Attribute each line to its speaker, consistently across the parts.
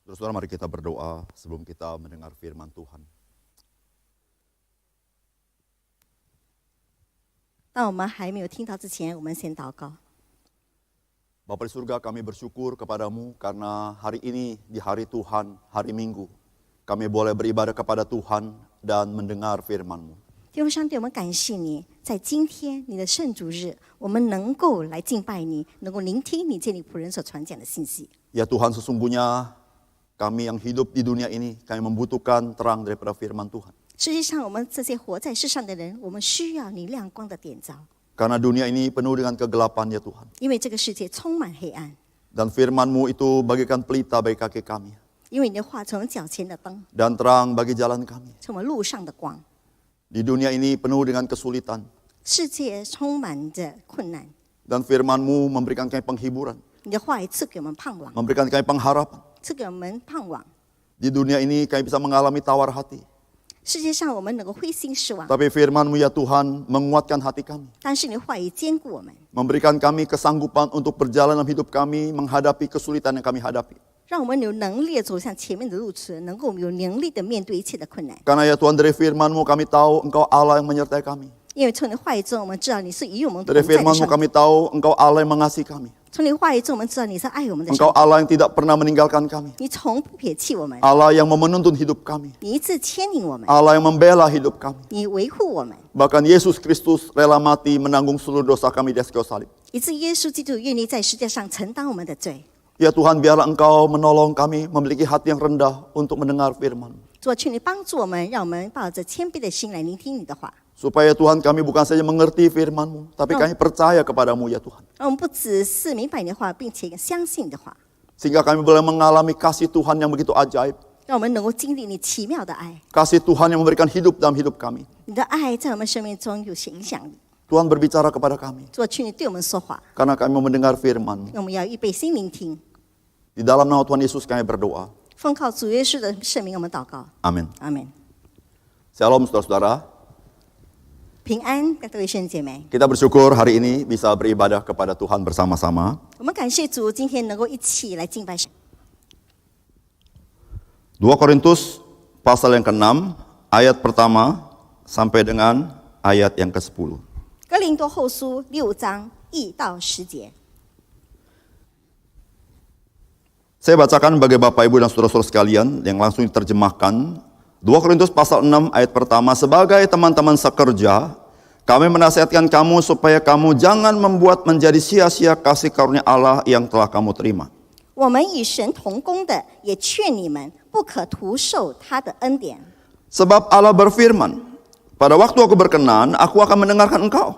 Speaker 1: Saudara, mari kita berdoa sebelum kita mendengar firman Tuhan.
Speaker 2: 当我们还没有听到之前，我们先祷告。
Speaker 1: Bapa di surga, kami bersyukur kepadamu karena hari ini di hari Tuhan, hari Minggu, kami boleh beribadah kepada Tuhan dan mendengar firman-Mu.
Speaker 2: 弟兄上帝，我们感谢你，在今天你的圣主日，我们能够来敬拜你，能够聆听你借你仆人所传讲的信息。
Speaker 1: Ya Tuhan, sesungguhnya kami yang hidup di dunia ini, kami membutuhkan terang daripada firman Tuhan.
Speaker 2: 实际上，我们这些活在世上的人，我们需要你亮光的点照，
Speaker 1: Karena dunia ini penuh dengan kegelapan ya Tuhan.
Speaker 2: 因为这个世界充满黑暗。
Speaker 1: Dan firman-Mu itu bagaikan pelita bagi kaki kami.
Speaker 2: 因为你的话成为脚前的灯，
Speaker 1: Dan terang bagi jalan kami.
Speaker 2: 成为路上的光。
Speaker 1: Di dunia ini penuh dengan kesulitan.
Speaker 2: 世界充满着困难，
Speaker 1: Dan firman-Mu memberikan kami penghiburan.
Speaker 2: 你的话语赐给我们盼望，
Speaker 1: Memberikan kami pengharapan.
Speaker 2: 赐给我们盼望。
Speaker 1: Di dunia ini kami bisa mengalami tawar hati.
Speaker 2: 世界上我们能够灰心失望，
Speaker 1: Tapi firman-Mu ya Tuhan menguatkan hati kami.
Speaker 2: 但是你的话语坚固我们，
Speaker 1: Memberikan kami kesanggupan untuk berjalan dalam hidup kami, menghadapi kesulitan yang kami hadapi.
Speaker 2: 让我们有能力地走向前面的路程，能够有能力的面对一切的困难。
Speaker 1: Karena ya Tuhan dari firman-Mu kami tahu Engkau Allah yang menyertai kami.
Speaker 2: 因为从你的话语中，我们知道你是与我们同
Speaker 1: Dari
Speaker 2: 在的
Speaker 1: firman-Mu
Speaker 2: 上帝。
Speaker 1: kami tahu Engkau Allah yang mengasihi kami.
Speaker 2: 从你的话语中，我们知道你是爱我们的
Speaker 1: Engkau
Speaker 2: 上帝，
Speaker 1: Allah yang tidak pernah meninggalkan kami.
Speaker 2: 你从不撇弃我们，
Speaker 1: Allah yang menuntun hidup kami.
Speaker 2: 你一直牵引我们，
Speaker 1: Allah yang membela hidup kami.
Speaker 2: 你维护我们，
Speaker 1: Bahkan Yesus Kristus rela mati menanggung seluruh dosa kami di atas kayu salib.
Speaker 2: 以致耶稣基督愿意在世界上承担我们的罪。
Speaker 1: Ya Tuhan, biarlah Engkau menolong kami memiliki hati yang rendah untuk mendengar firman.
Speaker 2: 主啊，求你帮助我们，让我们抱着谦卑的心来聆听你的话，
Speaker 1: Supaya Tuhan kami bukan saja mengerti firman-Mu, tapi kami percaya kepadamu ya Tuhan.
Speaker 2: 让我们不只是明白你的话，并且相信你的话，
Speaker 1: Sehingga kami boleh mengalami kasih Tuhan yang begitu ajaib.
Speaker 2: 让我们能够经历你奇妙的爱。
Speaker 1: Kasih Tuhan yang memberikan hidup dalam hidup kami.
Speaker 2: 你的爱在我们生命中有些影响力。
Speaker 1: Tuhan berbicara kepada kami.
Speaker 2: 主啊，求你对我们说话，
Speaker 1: Karena kami mau mendengar firman-Mu.
Speaker 2: 我们要预备心聆听。
Speaker 1: Di dalam nama Tuhan Yesus kami berdoa.
Speaker 2: 奉靠主耶稣的圣名，我们祷告，
Speaker 1: Amin.
Speaker 2: 阿门。
Speaker 1: Shalom saudara-saudara.
Speaker 2: 平安，各位弟兄姐妹，
Speaker 1: Kita bersyukur hari ini bisa beribadah kepada Tuhan bersama-sama.
Speaker 2: 我们感谢主，今天能够一起来敬拜神。
Speaker 1: 2 Korintus pasal yang ke-6 ayat pertama sampai dengan ayat yang ke-10.
Speaker 2: 哥林多后书6章1到10节。
Speaker 1: Saya bacakan bagi Bapak Ibu dan saudara-saudara sekalian yang langsung diterjemahkan. 2 Korintus pasal 6 ayat pertama, sebagai teman-teman sekerja, kami menasihatkan kamu supaya kamu jangan membuat menjadi sia-sia kasih karunia Allah yang telah kamu terima.
Speaker 2: 我们与神同工的，也劝你们不可徒受他的恩典。
Speaker 1: Sebab Allah berfirman, pada waktu aku berkenan, aku akan mendengarkan engkau.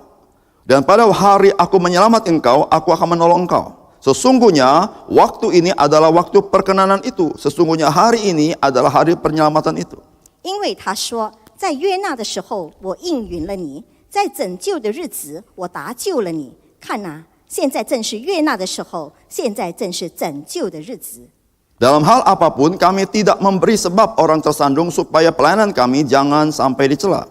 Speaker 1: Dan pada hari aku menyelamatkan engkau, aku akan menolong engkau. Sesungguhnya waktu ini adalah waktu perkenanan itu. Sesungguhnya hari ini adalah hari penyelamatan itu.
Speaker 2: 因为他说，在约纳的时候，我应允了你；在拯救的日子，我搭救了你。看哪，现在正是约纳的时候，现在正是拯救的日子。
Speaker 1: Dalam hal apapun kami tidak memberi sebab orang tersandung supaya pelayanan kami jangan sampai dicela.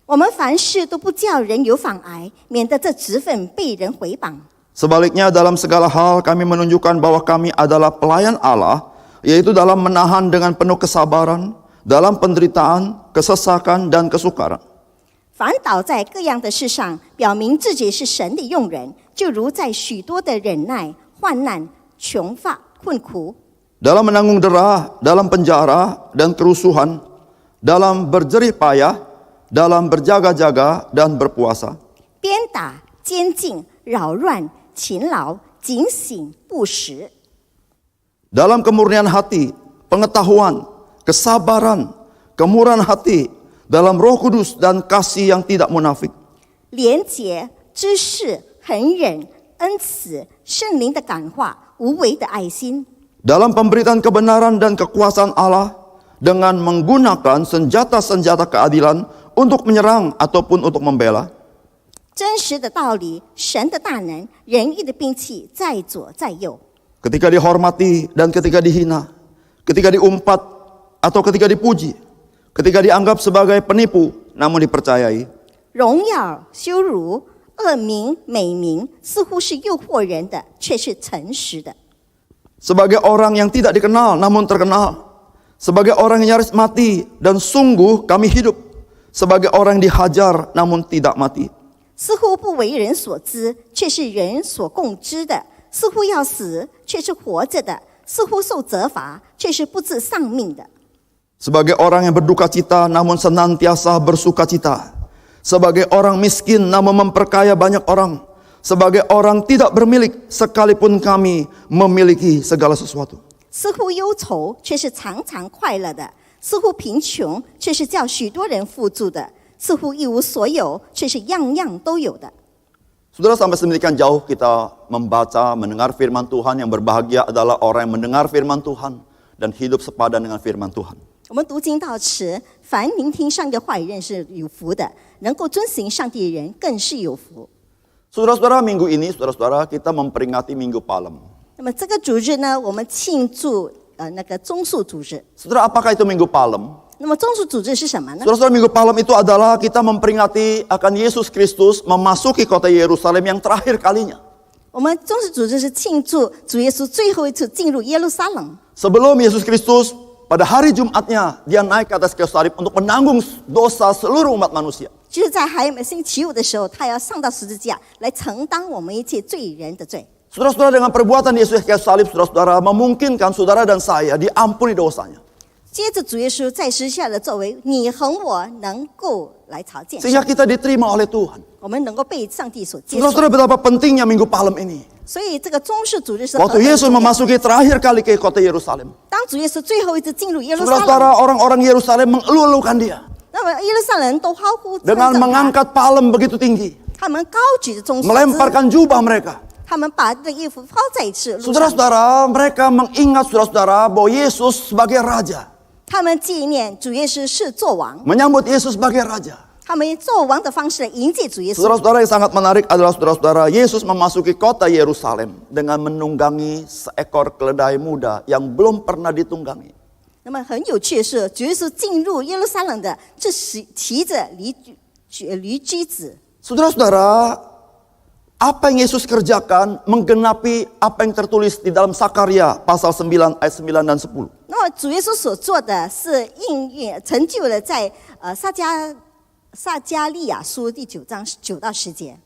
Speaker 2: 我们凡事都不叫人有妨碍，免得这职分被人毁谤。
Speaker 1: Sebaliknya dalam segala hal kami menunjukkan bahwa kami adalah pelayan Allah, yaitu dalam menahan dengan penuh kesabaran, dalam penderitaan, kesesakan, dan kesukaran.
Speaker 2: 凡倒在各样的事上，表明自己是神的用人，就如在许多的忍耐、患难、穷乏、困苦，
Speaker 1: Dalam menanggung dera, dalam penjara, dan kerusuhan, dalam berjerih payah, dalam berjaga-jaga, dan berpuasa.
Speaker 2: 鞭打、监禁、扰乱、勤劳、警醒、不时。
Speaker 1: Dalam kemurnian hati, pengetahuan, kesabaran, kemurahan hati, dalam Roh Kudus dan kasih yang tidak munafik.
Speaker 2: 廉洁、知识、恒忍、恩慈、圣灵的感化、无为的爱心，
Speaker 1: Dalam pemberitaan kebenaran dan kekuasaan Allah dengan menggunakan senjata-senjata keadilan untuk menyerang ataupun untuk membela.
Speaker 2: 真实的道理、神的大能、仁义的兵器在左在右。
Speaker 1: Ketika dihormati dan ketika dihina, ketika diumpat atau ketika dipuji, ketika dianggap sebagai penipu namun dipercayai.
Speaker 2: 荣耀、羞辱、恶名、美名，似乎是诱惑人的，却是诚实的。
Speaker 1: sebagai orang yang tidak dikenal namun terkenal, sebagai orang yang nyaris mati dan sungguh kami hidup, sebagai orang yang dihajar namun tidak mati.
Speaker 2: 似乎不为人所知，却是人所共知的；似乎要死，却是活着的；似乎受责罚，却是不致丧命的。
Speaker 1: Sebagai orang yang berduka cita namun senantiasa bersuka cita, sebagai orang miskin namun memperkaya banyak orang, sebagai orang tidak bermilik sekalipun kami memiliki segala sesuatu.
Speaker 2: 似乎忧愁，却是常常快乐的；似乎贫穷，却是叫许多人富足的；似乎一无所有，却是样样都有的。
Speaker 1: Saudara, sampai sedemikian jauh kita membaca, mendengar firman Tuhan. Yang berbahagia adalah orang yang mendengar firman Tuhan dan hidup sepadan dengan firman Tuhan.
Speaker 2: 我们读经到此，凡聆听上帝的话语人是有福的，能够遵行上帝的人更是有福。
Speaker 1: Saudara-saudara, minggu ini, saudara-saudara, kita memperingati Minggu Palem.
Speaker 2: 那么这个主日呢，我们庆祝那个棕树主日。
Speaker 1: Saudara, apakah itu Minggu Palem?
Speaker 2: 那么棕树主日是什么呢？
Speaker 1: Saudara-saudara, Minggu Palem itu adalah kita memperingati akan Yesus Kristus memasuki kota Yerusalem yang terakhir kalinya.
Speaker 2: 我们棕树主日是庆祝主耶稣最后一次进入耶路撒冷。
Speaker 1: Sebelum Yesus Kristus pada hari Jumatnya, dia naik ke atas kayu salib untuk menanggung dosa seluruh umat manusia.
Speaker 2: 就是在星期五的时候，他要上到十字架来承担我们一切罪人的罪。
Speaker 1: Saudara-saudara, dengan perbuatan Yesus kayu salib, saudara-saudara, memungkinkan saudara dan saya diampuni dosanya.
Speaker 2: 接着主耶稣在十字架的作为，你和我能够来朝见
Speaker 1: Sehingga
Speaker 2: 神，
Speaker 1: kita diterima oleh Tuhan.
Speaker 2: 我们能够被上帝所接受。
Speaker 1: Saudara-saudara, betapa pentingnya Minggu Palem ini.
Speaker 2: 所以这个棕树主日是何等
Speaker 1: Waktu Yesus
Speaker 2: 重要。
Speaker 1: memasuki terakhir kali ke kota Yerusalem.
Speaker 2: 当主耶稣最后一次进入耶路撒冷，
Speaker 1: Saudara-saudara, orang-orang Yerusalem mengeluh-elukan dia.
Speaker 2: 那么耶路撒冷人都欢呼称
Speaker 1: Dengan
Speaker 2: 赞他，
Speaker 1: mengangkat palem begitu tinggi.
Speaker 2: 他们高举着棕树枝，
Speaker 1: Melemparkan jubah mereka.
Speaker 2: 他们把这衣服抛在路上，
Speaker 1: Saudara-saudara, mereka mengingat saudara-saudara bahwa Yesus sebagai Raja.
Speaker 2: 他们纪念主耶稣是作王，
Speaker 1: Menyambut Yesus sebagai Raja.
Speaker 2: 他们作王的方式来迎接主耶稣。
Speaker 1: Saudara-saudara, yang sangat menarik adalah saudara-saudara, Yesus memasuki kota Yerusalem dengan menunggangi seekor keledai muda yang belum pernah ditunggangi.
Speaker 2: 那么很有趣的是，主耶稣进入耶路撒冷的，这是骑着驴驹子。
Speaker 1: Saudara-saudara, apa yang Yesus kerjakan menggenapi apa yang tertulis di dalam Sakarya pasal 9 ayat 9 dan 10.
Speaker 2: 那么主耶稣所做的是应验成就了在撒迦利亚书第9章9到10节。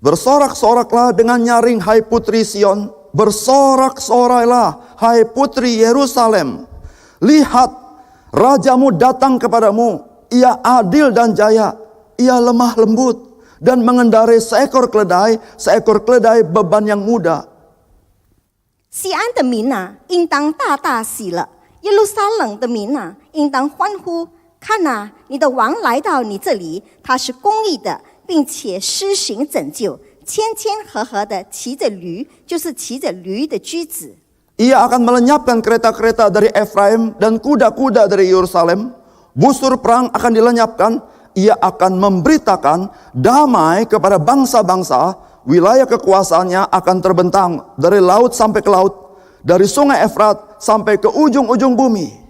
Speaker 1: Bersorak-soraklah dengan nyaring, hai putri Sion. Bersorak-sorailah, hai putri Yerusalem. Lihat, rajamu datang kepadamu. Ia adil dan jaya. Ia lemah lembut dan mengendarai seekor keledai beban yang muda.
Speaker 2: 西安的民哪，应当大大喜乐；耶路撒冷的民哪，应当欢呼。看哪，你的王来到你这里，他是公义的，并且施行拯救，谦和和的骑着驴，就是骑着驴的驹子。
Speaker 1: Ia akan melenyapkan kereta-kereta dari Efraim dan kuda-kuda dari Yerusalem. Busur perang akan dilenyapkan. Ia akan memberitakan damai kepada bangsa-bangsa. Wilayah kekuasaannya akan terbentang dari laut sampai ke laut, dari sungai Efrat sampai ke ujung-ujung bumi.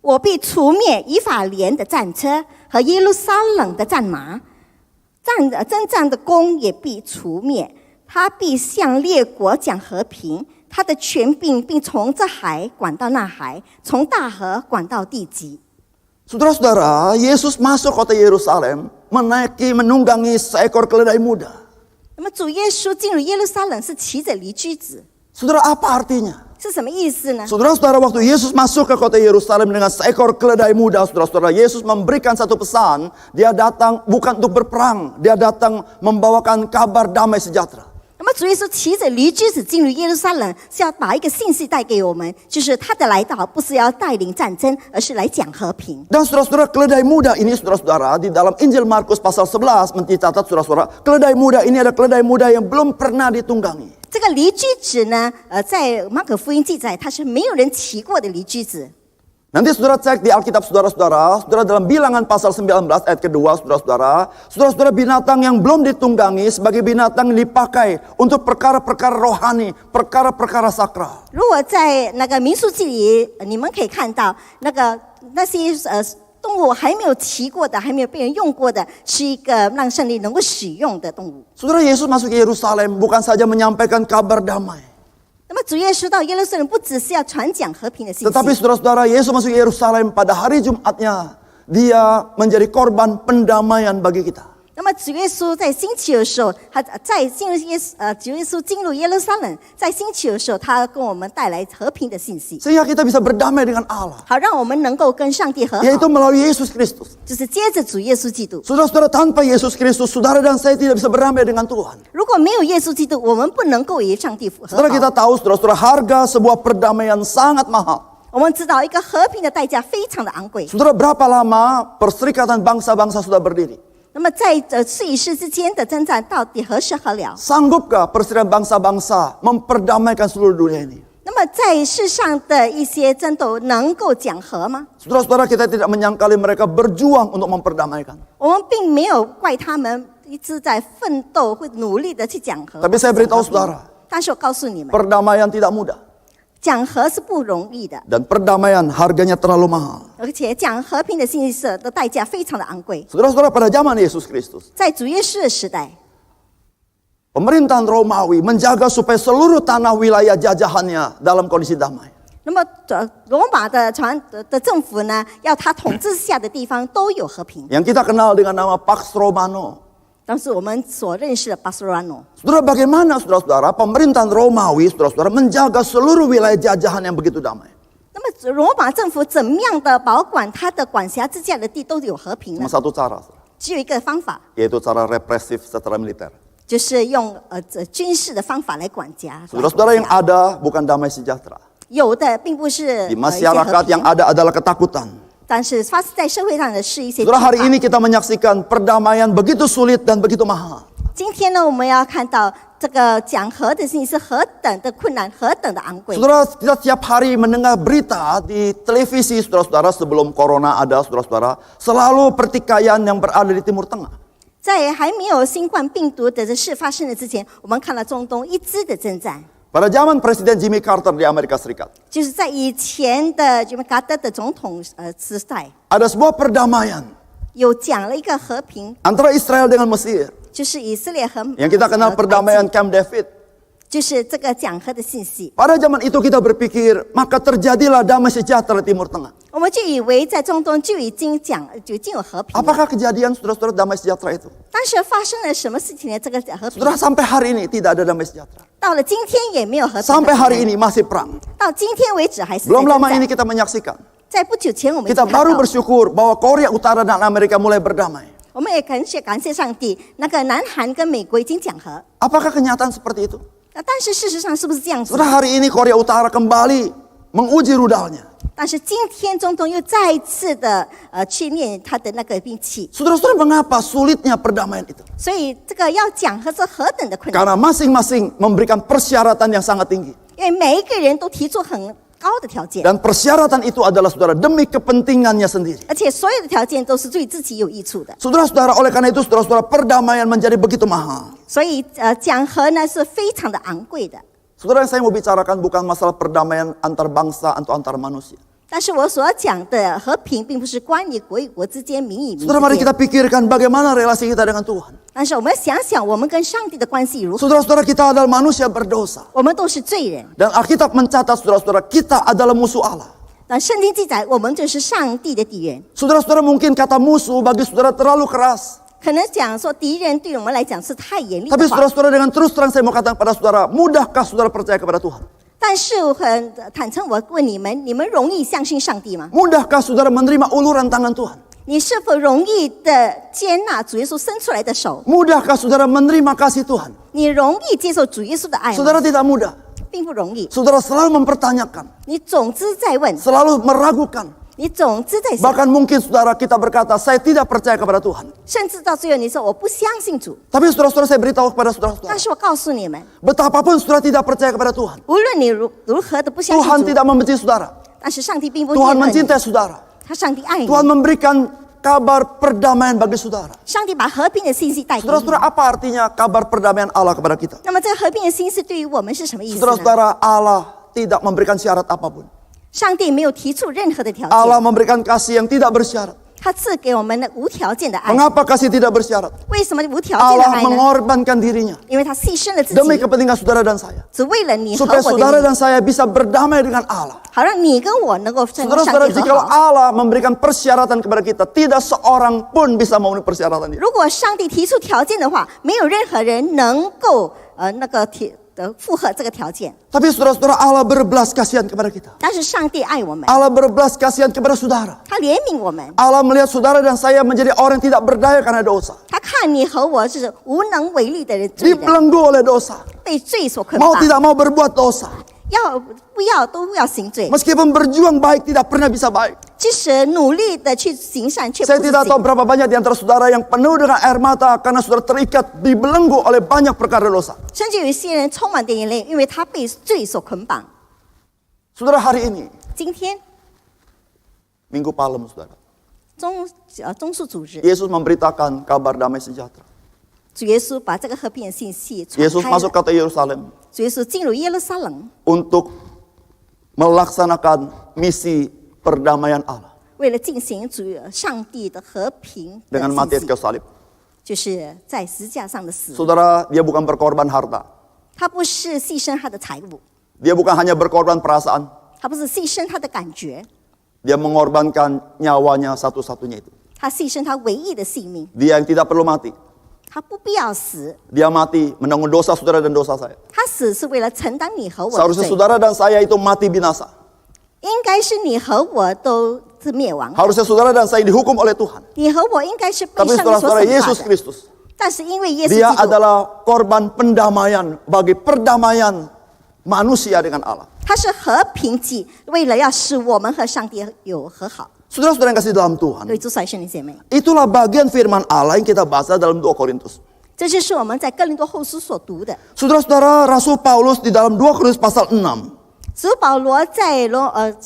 Speaker 2: 我必除灭以法莲的战车和耶路撒冷的战马，征战的弓也必除灭。他必向列国讲和平，他的权柄并从这海管到那海，从大河管到地极。
Speaker 1: Saudara-saudara, Yesus masuk kota Yerusalem menunggangi seekor keledai muda.
Speaker 2: 那么主耶稣进入耶路撒冷是骑着驴驹子，
Speaker 1: Saudara, apa artinya?
Speaker 2: 是什么意思呢？
Speaker 1: Saudara-saudara, waktu Yesus masuk ke kota Yerusalem dengan seekor keledai muda, saudara-saudara, Yesus memberikan satu pesan. Dia datang bukan untuk berperang, dia datang membawakan kabar damai sejahtera.
Speaker 2: 那么主耶稣骑着驴驹子进入耶路撒冷，是要把一个信息带给我们，就是他的来到不是要带领战争，而是来讲和平。
Speaker 1: Dan saudara-saudara, keledai muda ini, saudara-saudara, di dalam Injil Markus pasal 11 mencatat, saudara-saudara, keledai muda ini ada keledai muda yang belum pernah ditunggangi.
Speaker 2: 这个驴驹子呢，在马可福音记载，它是没有人骑过的驴驹子。
Speaker 1: Nanti saudara cek di Alkitab saudara-saudara, saudara dalam Bilangan pasal 19 ayat kedua, saudara-saudara binatang yang belum ditunggangi sebagai binatang yang dipakai untuk perkara-perkara rohani, perkara-perkara sakral.
Speaker 2: 如果在那个民数记里，你们可以看到那些动物还没有骑过的，还没有被人用过的，是一个让上帝能够使用的动物。
Speaker 1: Saudara, Yesus masuk ke Yerusalem bukan saja menyampaikan kabar damai.
Speaker 2: 那么主耶稣到耶路撒冷不只是要传讲和平的信
Speaker 3: Tetapi
Speaker 2: 息，
Speaker 3: saudara-saudara, Yesus masuk Yerusalem pada hari Jumatnya, dia menjadi korban pendamaian bagi kita.
Speaker 2: 那么主耶稣在星期的时候，他在主耶稣进入耶路撒冷，在星期的时候，他跟我们带来和平的信息，
Speaker 3: Sehingga kita bisa berdamai dengan Allah.
Speaker 2: 好让我们能够跟上帝和好，
Speaker 3: Yaitu melalui Yesus Kristus.
Speaker 2: 就是接着主耶稣基督。
Speaker 3: Saudara-saudara, tanpa Yesus Kristus, saudara dan saya tidak bisa berdamai dengan Tuhan.
Speaker 2: 如果没有耶稣基督，我们不能够与上帝和
Speaker 3: Saudara,
Speaker 2: 好。
Speaker 3: kita tahu, saudara-saudara, harga sebuah perdamaian sangat mahal.
Speaker 2: 我们知道一个和平的代价非常的昂贵。
Speaker 3: Saudara, berapa lama Perserikatan Bangsa-Bangsa sudah berdiri?
Speaker 2: 那么在世与世之间的征战到底何时何了？
Speaker 3: Sanggupkah Perserikatan Bangsa-Bangsa memperdamaikan seluruh dunia ini?
Speaker 2: 那么在世上的一些争斗能够讲和吗？
Speaker 3: Saudara-saudara, kita tidak menyangkali mereka berjuang untuk memperdamaikan.
Speaker 2: 我们并没有怪他们一直在奋斗，会努力的去讲和。
Speaker 3: Tapi saya beritahu saudara,
Speaker 2: 但是我告诉你们，
Speaker 3: perdamaian tidak mudah.
Speaker 2: 讲和是不容易的，
Speaker 3: Dan perdamaian harganya terlalu mahal.
Speaker 2: 而且讲和平的信息的代价非常的昂贵。
Speaker 3: Saudara-saudara, pada zaman Yesus Kristus,
Speaker 2: 在主耶稣的时代，
Speaker 3: pemerintahan Romawi menjaga supaya seluruh tanah wilayah jajahannya dalam kondisi damai.
Speaker 2: 那么罗马的政府呢，要他统治下的地方都有和平。
Speaker 3: Yang kita kenal dengan nama Pax Romano.
Speaker 2: 当时我们所认识的巴塞罗那，
Speaker 3: Saudara, bagaimana saudara-saudara pemerintahan Romawi, saudara-saudara, menjaga seluruh wilayah jajahan yang begitu damai?
Speaker 2: 那么罗马政府怎么样的保管他的管辖之下的地都有和平
Speaker 3: Cuma
Speaker 2: 呢？
Speaker 3: satu cara,
Speaker 2: 只有一个方法，
Speaker 3: yaitu cara represif secara militer.
Speaker 2: 就是用军事的方法来管辖。
Speaker 3: Saudara-saudara, yang ada bukan damai sejahtera.
Speaker 2: 有的并不是
Speaker 3: Di
Speaker 2: 一些和
Speaker 3: masyarakat
Speaker 2: 平
Speaker 3: yang ada adalah ketakutan.
Speaker 2: 但是发生在社会上的是一些惧
Speaker 3: Saudara,
Speaker 2: 怕。
Speaker 3: hari ini kita menyaksikan perdamaian begitu sulit dan begitu mahal.
Speaker 2: 今天呢，我们要看到这个讲和的事情是何等的困难，何等的昂贵。
Speaker 3: Saudara, kita tiap hari mendengar berita di televisi, saudara-saudara, sebelum corona ada, saudara-saudara, selalu pertikaian yang berada di Timur Tengah.
Speaker 2: 在还没有新冠病毒的事发生的之前，我们看到中东一支的征战，
Speaker 3: Pada zaman Presiden Jimmy Carter di Amerika Serikat,
Speaker 2: 就是在以前的吉姆卡特的总统时代，
Speaker 3: ada sebuah perdamaian
Speaker 2: 有讲了一个和平，
Speaker 3: antara Israel dengan Mesir.
Speaker 2: 就是以色列和
Speaker 3: Yang kita kenal perdamaian Camp David.
Speaker 2: 就是这个讲和的信息。
Speaker 3: Pada zaman itu kita berpikir, maka terjadilah damai sejahtera di Timur Tengah.
Speaker 2: 我们就以为在中东就已经有和平了，
Speaker 3: Apakah kejadian saudara-saudara damai sejahtera itu?
Speaker 2: 但是发生了什么事情呢？这个和平
Speaker 3: Saudara, sampai hari ini tidak ada damai sejahtera.
Speaker 2: 到了今天也没有和平。
Speaker 3: Sampai hari ini masih perang.
Speaker 2: 到今天为止还是在
Speaker 3: Belum
Speaker 2: 征
Speaker 3: lama
Speaker 2: 战
Speaker 3: ini kita menyaksikan.
Speaker 2: 在不久前我们已
Speaker 3: Kita
Speaker 2: 经看
Speaker 3: baru
Speaker 2: 到，
Speaker 3: bersyukur bahwa Korea Utara dan Amerika mulai berdamai.
Speaker 2: 我们也感谢上帝，那个南韩跟美国已经讲和。
Speaker 3: Apakah kenyataan seperti itu?
Speaker 2: 但是事实上是不是这样子？
Speaker 3: Saudara, hari ini Korea Utara kembali menguji rudalnya.
Speaker 2: 但是今天中东又再一次的去练他的那个兵器，
Speaker 3: Saudara-saudara, mengapa sulitnya perdamaian itu?
Speaker 2: 所以这个要讲和是何等的困难，
Speaker 3: Karena masing-masing memberikan persyaratan yang sangat tinggi.
Speaker 2: 因为每一个人都提出很高的条件，
Speaker 3: Dan persyaratan itu adalah saudara demi kepentingannya sendiri.
Speaker 2: 而且所有的条件都是对自己有益处的。
Speaker 3: Saudara-saudara, oleh karena itu saudara-saudara, perdamaian menjadi begitu mahal.
Speaker 2: 所以讲和呢是非常的昂贵的。
Speaker 3: Saudara, yang saya mau bicarakan bukan masalah perdamaian antar bangsa atau antar manusia.
Speaker 2: 但是我所讲的和平，并不是关于国与国之间、民与民之
Speaker 3: Saudara, mari
Speaker 2: 间。
Speaker 3: kita pikirkan bagaimana relasi kita dengan Tuhan.
Speaker 2: 但是我们想想，我们跟上帝的关系如何？
Speaker 3: Saudara-saudara, kita adalah manusia berdosa.
Speaker 2: 我们都是罪人。
Speaker 3: Dan Alkitab mencatat, saudara-saudara, kita adalah musuh Allah.
Speaker 2: 那圣经记载，我们就是上帝的敌人。
Speaker 3: Saudara-saudara, mungkin kata musuh bagi saudara terlalu keras.
Speaker 2: 可能讲说敌人对我们来讲是太严厉
Speaker 3: Tapi
Speaker 2: 的话，
Speaker 3: saudara-saudara, dengan terus terang saya mau katakan pada saudara, mudahkah saudara percaya kepada Tuhan?
Speaker 2: 但是我很坦诚，我问你们，你们容易相信上帝吗？
Speaker 3: Mudahkah saudara menerima uluran tangan Tuhan?
Speaker 2: 你是否容易的接纳主耶稣伸出来的手？
Speaker 3: Mudahkah saudara menerima kasih Tuhan?
Speaker 2: 你容易接受主耶稣的爱吗？
Speaker 3: Saudara tidak mudah.
Speaker 2: 并不容易。
Speaker 3: Saudara selalu mempertanyakan,
Speaker 2: 你总之在问，
Speaker 3: selalu meragukan.
Speaker 2: 你总之在想，
Speaker 3: Bahkan mungkin saudara kita berkata, saya tidak percaya kepada Tuhan.
Speaker 2: 甚至到最后你说我不相信主。
Speaker 3: Tapi saudara-saudara, saya beritahu kepada
Speaker 2: 但
Speaker 3: saudara-saudara,
Speaker 2: 是我告诉你们，
Speaker 3: betapapun saudara tidak percaya kepada Tuhan,
Speaker 2: 无论你如何的不相
Speaker 3: Tuhan
Speaker 2: 信主，
Speaker 3: tidak membenci saudara.
Speaker 2: 但是上帝并不
Speaker 3: Tuhan
Speaker 2: 厌恶你，
Speaker 3: mencintai saudara.
Speaker 2: 他上帝爱你，
Speaker 3: Tuhan memberikan kabar perdamaian bagi saudara.
Speaker 2: 上帝把和平的信息带给你。
Speaker 3: Saudara-saudara, apa artinya kabar perdamaian Allah kepada kita?
Speaker 2: 那么这个和平的信息对于我们是什么意思呢？
Speaker 3: Saudara-saudara, Allah tidak memberikan syarat apapun.
Speaker 2: 上帝没有提出任何的条
Speaker 3: Allah
Speaker 2: 件，
Speaker 3: memberikan kasih yang tidak bersyarat.
Speaker 2: 他赐给我们的无条件的爱。
Speaker 3: Mengapa kasih tidak bersyarat?
Speaker 2: 为什么无条件的
Speaker 3: Allah
Speaker 2: 爱呢？
Speaker 3: mengorbankan dirinya
Speaker 2: 因为他牺牲了自
Speaker 3: demi
Speaker 2: 己，
Speaker 3: kepentingan saudara dan saya.
Speaker 2: 只为了你和
Speaker 3: Supaya
Speaker 2: 我
Speaker 3: saudara
Speaker 2: 的
Speaker 3: dan saya bisa berdamai dengan Allah.
Speaker 2: 好让你跟我能够跟上
Speaker 3: Saudara-saudara,
Speaker 2: 帝和
Speaker 3: jikalau
Speaker 2: 好。
Speaker 3: Allah memberikan persyaratan kepada kita, tidak seorang pun bisa memenuhi persyaratan itu.
Speaker 2: 如果上帝提出条件的话，没有任何人能够符合这个条件。
Speaker 3: Tapi saudara-saudara, Allah berbelas kasihan kepada kita.
Speaker 2: 但是上帝爱我们，
Speaker 3: Allah berbelas kasihan kepada saudara.
Speaker 2: 他怜悯我们，
Speaker 3: Allah melihat saudara dan saya menjadi orang yang tidak berdaya karena dosa.
Speaker 2: 他看你和我是无能为力的人，罪人
Speaker 3: Dibelenggu oleh dosa.
Speaker 2: 被罪所捆
Speaker 3: Mau
Speaker 2: 绑，
Speaker 3: tidak mau berbuat dosa.
Speaker 2: 要不要都要行罪。
Speaker 3: Meskipun berjuang baik, tidak pernah bisa baik.
Speaker 2: 即使努力的去行善，却不
Speaker 3: Saya
Speaker 2: 是
Speaker 3: tidak tahu
Speaker 2: 行。
Speaker 3: berapa banyak di antara saudara yang penuh dengan air mata karena saudara terikat, dibelenggu oleh banyak perkara dosa.
Speaker 2: 甚至有一些人充满的眼泪，因为他被罪所捆绑。
Speaker 3: Saudara, hari ini,
Speaker 2: 今天
Speaker 3: Minggu Palem, saudara,
Speaker 2: 中述主日，
Speaker 3: Yesus memberitakan kabar damai sejahtera.
Speaker 2: 主耶稣把这个和平的信息传
Speaker 3: Yesus
Speaker 2: 开
Speaker 3: masuk
Speaker 2: 了。
Speaker 3: kota Yerusalem
Speaker 2: 主耶稣进入耶路撒冷，
Speaker 3: untuk melaksanakan misi perdamaian Allah
Speaker 2: 为了进行上帝的和平的
Speaker 3: dengan mati
Speaker 2: 信
Speaker 3: at
Speaker 2: 息，
Speaker 3: kayu salib.
Speaker 2: 就是在十字架上的死。
Speaker 3: Saudara, dia bukan berkorban harta.
Speaker 2: 他不是牺牲他的财物，
Speaker 3: Dia bukan hanya berkorban perasaan.
Speaker 2: 他不是牺牲他的感觉，
Speaker 3: Dia mengorbankan nyawanya satu-satunya itu.
Speaker 2: 他牺牲他唯一的性命。
Speaker 3: Dia yang tidak perlu mati.
Speaker 2: 他不必要死，
Speaker 3: Dia mati menanggung dosa saudara dan dosa saya.
Speaker 2: 他死是为了承担你和我的
Speaker 3: Seharusnya
Speaker 2: 罪。
Speaker 3: saudara dan saya itu mati binasa.
Speaker 2: 应该是你和我都是灭亡，
Speaker 3: Harusnya saudara dan saya dihukum oleh Tuhan.
Speaker 2: 你和我应该是被
Speaker 3: Tapi
Speaker 2: 上帝所
Speaker 3: saudara-saudara,
Speaker 2: 审判
Speaker 3: Yesus
Speaker 2: 的。
Speaker 3: Kristus,
Speaker 2: 但是因为耶稣
Speaker 3: dia
Speaker 2: 基督，
Speaker 3: adalah korban pendamaian bagi perdamaian manusia dengan Allah.
Speaker 2: 他是和平祭，为了要使我们和上帝有和好。
Speaker 3: Saudara-saudara yang kasih dalam Tuhan,
Speaker 2: 各位主所爱兄弟姐妹，
Speaker 3: itulah bagian firman Allah yang kita baca dalam 2 Korintus.
Speaker 2: 这就是我们在哥林多后书所读的。
Speaker 3: Saudara-saudara, Rasul Paulus di dalam 2 Korintus pasal 6,
Speaker 2: 主保罗在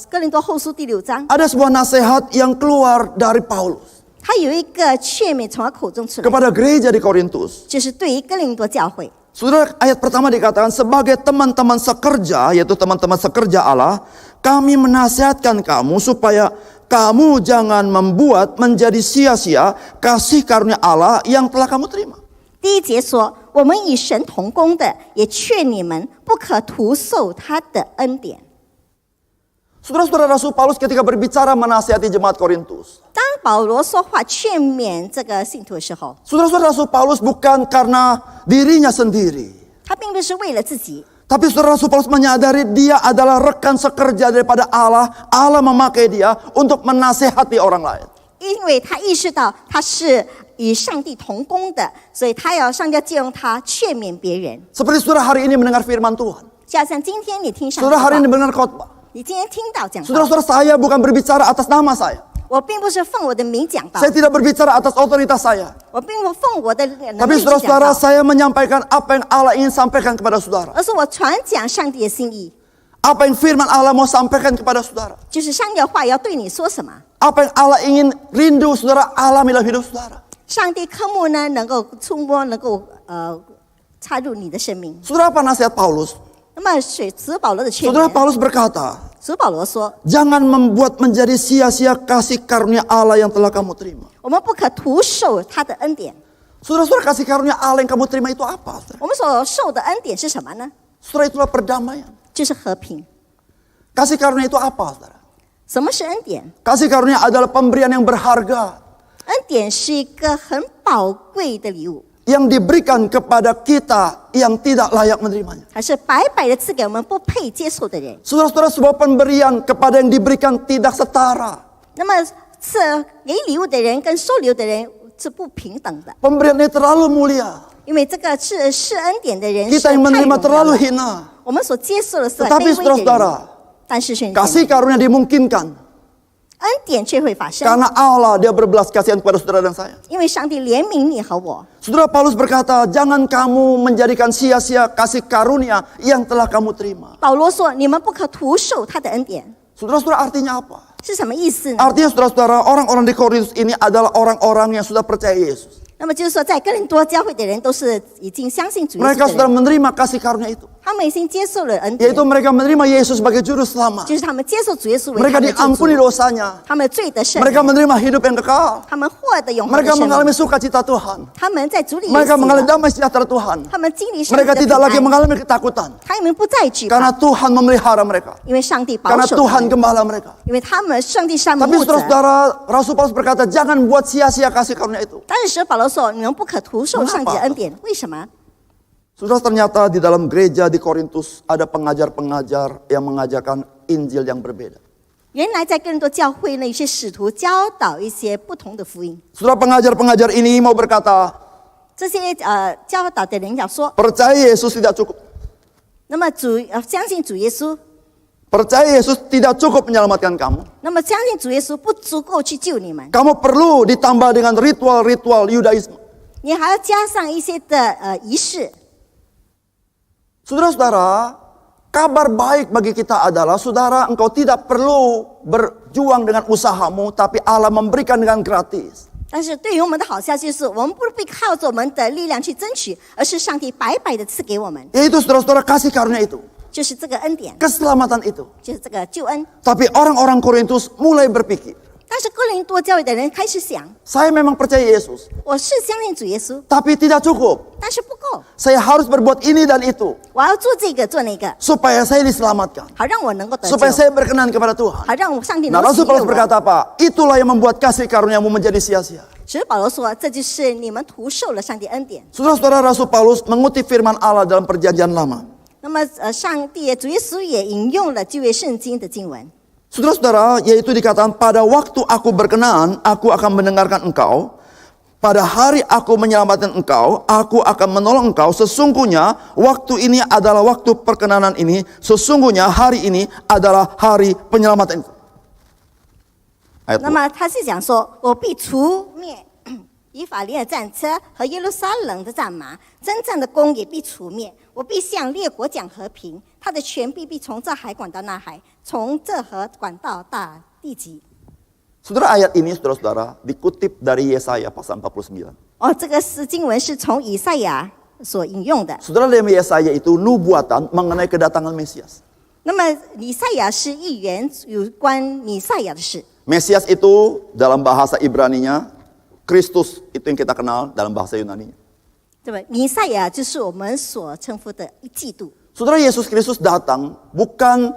Speaker 2: 哥林多后书第6章，
Speaker 3: ada sebuah nasihat yang keluar dari Paulus
Speaker 2: 他有一个劝勉从他口中出来，
Speaker 3: kepada gereja di Korintus.
Speaker 2: 就是对于哥林多教会。
Speaker 3: Saudara, ayat pertama dikatakan, sebagai teman-teman sekerja, yaitu teman-teman sekerja Allah, kami menasihatkan kamu supaya kamu jangan membuat menjadi sia-sia kasih karunia Allah yang telah kamu terima.
Speaker 2: 第一节说：“我们与神同工的，也劝你们不可徒受他的恩典。”
Speaker 3: Saudara-saudara, Rasul Paulus ketika berbicara menasihati jemaat Korintus,
Speaker 2: 当保罗说话劝勉这个信徒的时候，
Speaker 3: saudara-saudara, Rasul Paulus bukan karena dirinya sendiri,
Speaker 2: 他并不是为了自己，
Speaker 3: tapi saudara Rasul Paulus menyadari dia adalah rekan sekerja daripada Allah. Allah memakai dia untuk menasihati orang lain.
Speaker 2: 因为他意识到他是与上帝同工的，所以上帝要借用他劝勉别人。
Speaker 3: Seperti saudara hari ini mendengar firman Tuhan.
Speaker 2: 就好像今天你听上帝
Speaker 3: Saudara
Speaker 2: 的
Speaker 3: hari ini
Speaker 2: 话，
Speaker 3: mendengar khotbah.
Speaker 2: 你今天听到讲道，
Speaker 3: Saudara-saudara, saya bukan berbicara atas nama saya.
Speaker 2: 我并不是奉我的名讲道，
Speaker 3: Saya tidak berbicara atas otoritas saya.
Speaker 2: 我并不奉我的能
Speaker 3: Tapi
Speaker 2: 力去讲
Speaker 3: saudara-saudara,
Speaker 2: 道，
Speaker 3: saya menyampaikan apa yang Allah ingin sampaikan kepada saudara.
Speaker 2: 而是我传讲上帝的心意，
Speaker 3: Apa yang firman Allah mau sampaikan kepada saudara.
Speaker 2: 就是上帝的话要对你说什么。
Speaker 3: Apa yang Allah ingin rindu saudara alami dalam hidup saudara.
Speaker 2: 上帝科目呢，能够触摸，能够插入你的生命。
Speaker 3: Saudara, apa nasihat Paulus?
Speaker 2: 那么主保罗的劝
Speaker 3: Saudara,
Speaker 2: 勉，
Speaker 3: Paulus berkata,
Speaker 2: 主保罗说，
Speaker 3: jangan membuat menjadi sia-sia kasih karunia Allah yang telah kamu terima.
Speaker 2: 我们不可徒受他的恩典。
Speaker 3: Saudara-saudara, kasih karunia Allah yang kamu terima itu apa? Saudara?
Speaker 2: 我们所受的恩典是什么呢？
Speaker 3: Saudara, itulah perdamaian.
Speaker 2: 就是和平。
Speaker 3: Kasih karunia itu apa, saudara?
Speaker 2: 什么是恩典？
Speaker 3: Kasih karunia adalah pemberian yang berharga
Speaker 2: 恩典是一个很宝贵的礼物，
Speaker 3: yang diberikan kepada kita yang tidak layak menerimanya.
Speaker 2: 它是白白的赐给我们不配接受的人。
Speaker 3: Saudara-saudara, sebuah pemberian kepada yang diberikan tidak setara.
Speaker 2: 那么赐给礼物的人跟收礼物的人是不平等的，
Speaker 3: Pemberian ini terlalu mulia.
Speaker 2: 因为这个是恩典的人是
Speaker 3: Kita
Speaker 2: 太
Speaker 3: yang
Speaker 2: 荣
Speaker 3: menerima
Speaker 2: 耀
Speaker 3: terlalu
Speaker 2: 了，
Speaker 3: hina.
Speaker 2: 我们所接受的是很
Speaker 3: Tetapi
Speaker 2: 卑微的人。
Speaker 3: saudara-saudara,
Speaker 2: 但是兄弟姐妹
Speaker 3: kasih karunia dimungkinkan
Speaker 2: 恩典却会发生，
Speaker 3: karena Allah dia berbelas kasihan kepada saudara dan saya.
Speaker 2: 因为上帝怜悯你和我。
Speaker 3: Saudara, Paulus berkata, jangan kamu menjadikan sia-sia kasih karunia yang telah kamu terima.
Speaker 2: 保罗说：“你们不可徒受他的恩典。
Speaker 3: Saudara-saudara, artinya apa? ”
Speaker 2: 是什么意思呢？
Speaker 3: Artinya saudara-saudara, orang-orang di Korintus ini adalah orang-orang yang sudah percaya Yesus.
Speaker 2: 那么就是说，在哥林多教会的人都是已经相信主耶稣
Speaker 3: Mereka
Speaker 2: 的
Speaker 3: sudah
Speaker 2: 人，
Speaker 3: menerima kasih karunia itu.
Speaker 2: 他们已经接受了恩典，
Speaker 3: Yaitu mereka menerima Yesus sebagai juru selamat.
Speaker 2: 就是他们接受主耶稣为
Speaker 3: Mereka
Speaker 2: 他们的救
Speaker 3: diampuni
Speaker 2: 主，
Speaker 3: dosanya.
Speaker 2: 他们罪得赦
Speaker 3: Mereka
Speaker 2: 免，
Speaker 3: menerima hidup yang kekal.
Speaker 2: 他们获得永恒的
Speaker 3: Mereka
Speaker 2: 生
Speaker 3: mengalami
Speaker 2: 命，
Speaker 3: sukacita Tuhan.
Speaker 2: 他们在主里有
Speaker 3: Mereka
Speaker 2: 喜
Speaker 3: mengalami
Speaker 2: 乐，
Speaker 3: damai sejahtera Tuhan.
Speaker 2: 他们经历上帝
Speaker 3: Mereka
Speaker 2: 的
Speaker 3: tidak
Speaker 2: 平
Speaker 3: lagi
Speaker 2: 安，
Speaker 3: mengalami ketakutan.
Speaker 2: 他们不再惧
Speaker 3: Karena
Speaker 2: 怕，
Speaker 3: Tuhan memelihara mereka.
Speaker 2: 因为上帝保
Speaker 3: Karena
Speaker 2: 守他
Speaker 3: Tuhan
Speaker 2: 们，
Speaker 3: gembala mereka.
Speaker 2: 因为他们上帝是他们
Speaker 3: Tapi
Speaker 2: 牧者。
Speaker 3: saudara-saudara, Rasul Paulus berkata, jangan buat sia-sia kasih karunia itu.
Speaker 2: 但是使徒保罗说：“你们不可徒受上帝的恩典。”为什么？
Speaker 3: Saudara, ternyata di dalam gereja di Korintus ada pengajar-pengajar yang mengajarkan Injil yang berbeda.
Speaker 2: 原来在哥林多教会呢，有些使徒教导一些不同的福音。
Speaker 3: Saudara, pengajar-pengajar ini mau berkata,
Speaker 2: 这些教导的人要说，
Speaker 3: percaya Yesus tidak cukup.
Speaker 2: 那么相信主耶稣，
Speaker 3: Percaya Yesus tidak cukup menyelamatkan kamu.
Speaker 2: 那么相信主耶稣不足够去救你们，
Speaker 3: Kamu perlu ditambah dengan ritual-ritual Yudaisme.
Speaker 2: 你还要加上一些的仪式。
Speaker 3: Saudara-saudara, kabar baik bagi kita adalah, saudara, engkau tidak perlu berjuang dengan usahamu, tapi Allah memberikan dengan gratis.
Speaker 2: 但是对于我们的好消息是，我们不是被靠着我们的力量去争取，而是上帝白白的赐给我们，
Speaker 3: Yaitu saudara-saudara kasih karunia itu,
Speaker 2: 就是这个恩典，
Speaker 3: keselamatan itu.
Speaker 2: 就是这个救恩。
Speaker 3: Tapi orang-orang Korintus mulai berpikir,
Speaker 2: 但是哥林多教会的人开始想，
Speaker 3: saya memang percaya Yesus,
Speaker 2: 我是相信主耶稣，
Speaker 3: tapi tidak cukup.
Speaker 2: 但是不够，
Speaker 3: Saya harus berbuat ini dan itu,
Speaker 2: 我要做这个做那个，
Speaker 3: supaya saya diselamatkan,
Speaker 2: 好让我能够得救，
Speaker 3: supaya saya berkenan kepada Tuhan.
Speaker 2: 好让我上帝
Speaker 3: Nah,
Speaker 2: 能
Speaker 3: Rasul
Speaker 2: 喜悦
Speaker 3: Paulus
Speaker 2: 我。
Speaker 3: berkata apa? Itulah yang membuat kasih karuniamu menjadi sia-sia.
Speaker 2: 使徒保罗说，这就是你们徒受了上帝恩典。
Speaker 3: Saudara-saudara, Rasul Paulus mengutip firman Allah dalam perjanjian lama.
Speaker 2: 那么上帝主耶稣也引用了旧约圣经的经文。
Speaker 3: Saudara-saudara, yaitu dikatakan pada waktu aku berkenan, aku akan mendengarkan engkau. Pada hari aku menyelamatkan engkau, aku akan menolong engkau. Sesungguhnya waktu ini adalah waktu perkenanan ini. Sesungguhnya hari ini adalah hari penyelamatan itu. Ayat
Speaker 2: 那么他是讲说，我必除灭以法莲的战车和耶路撒冷的战马，真正的弓也必除灭。我必向列国讲和平，他的权柄必从这海管到那海，从这河管到大地极。
Speaker 3: Saudara, ayat ini saudara-saudara dikutip dari Yesaya pasal 49.
Speaker 2: 哦，这个是经文是从以赛亚所引用的。
Speaker 3: Saudara, dalam Yesaya itu nubuatan mengenai kedatangan Mesias.
Speaker 2: 那么以赛亚是预言有关弥赛亚的事。
Speaker 3: Mesias itu dalam bahasa Ibraninya, Kristus itu yang kita kenal dalam bahasa Yunaninya.
Speaker 2: 对吧？弥赛亚就是我们所称呼的基督。
Speaker 3: Saudara, Yesus Kristus datang bukan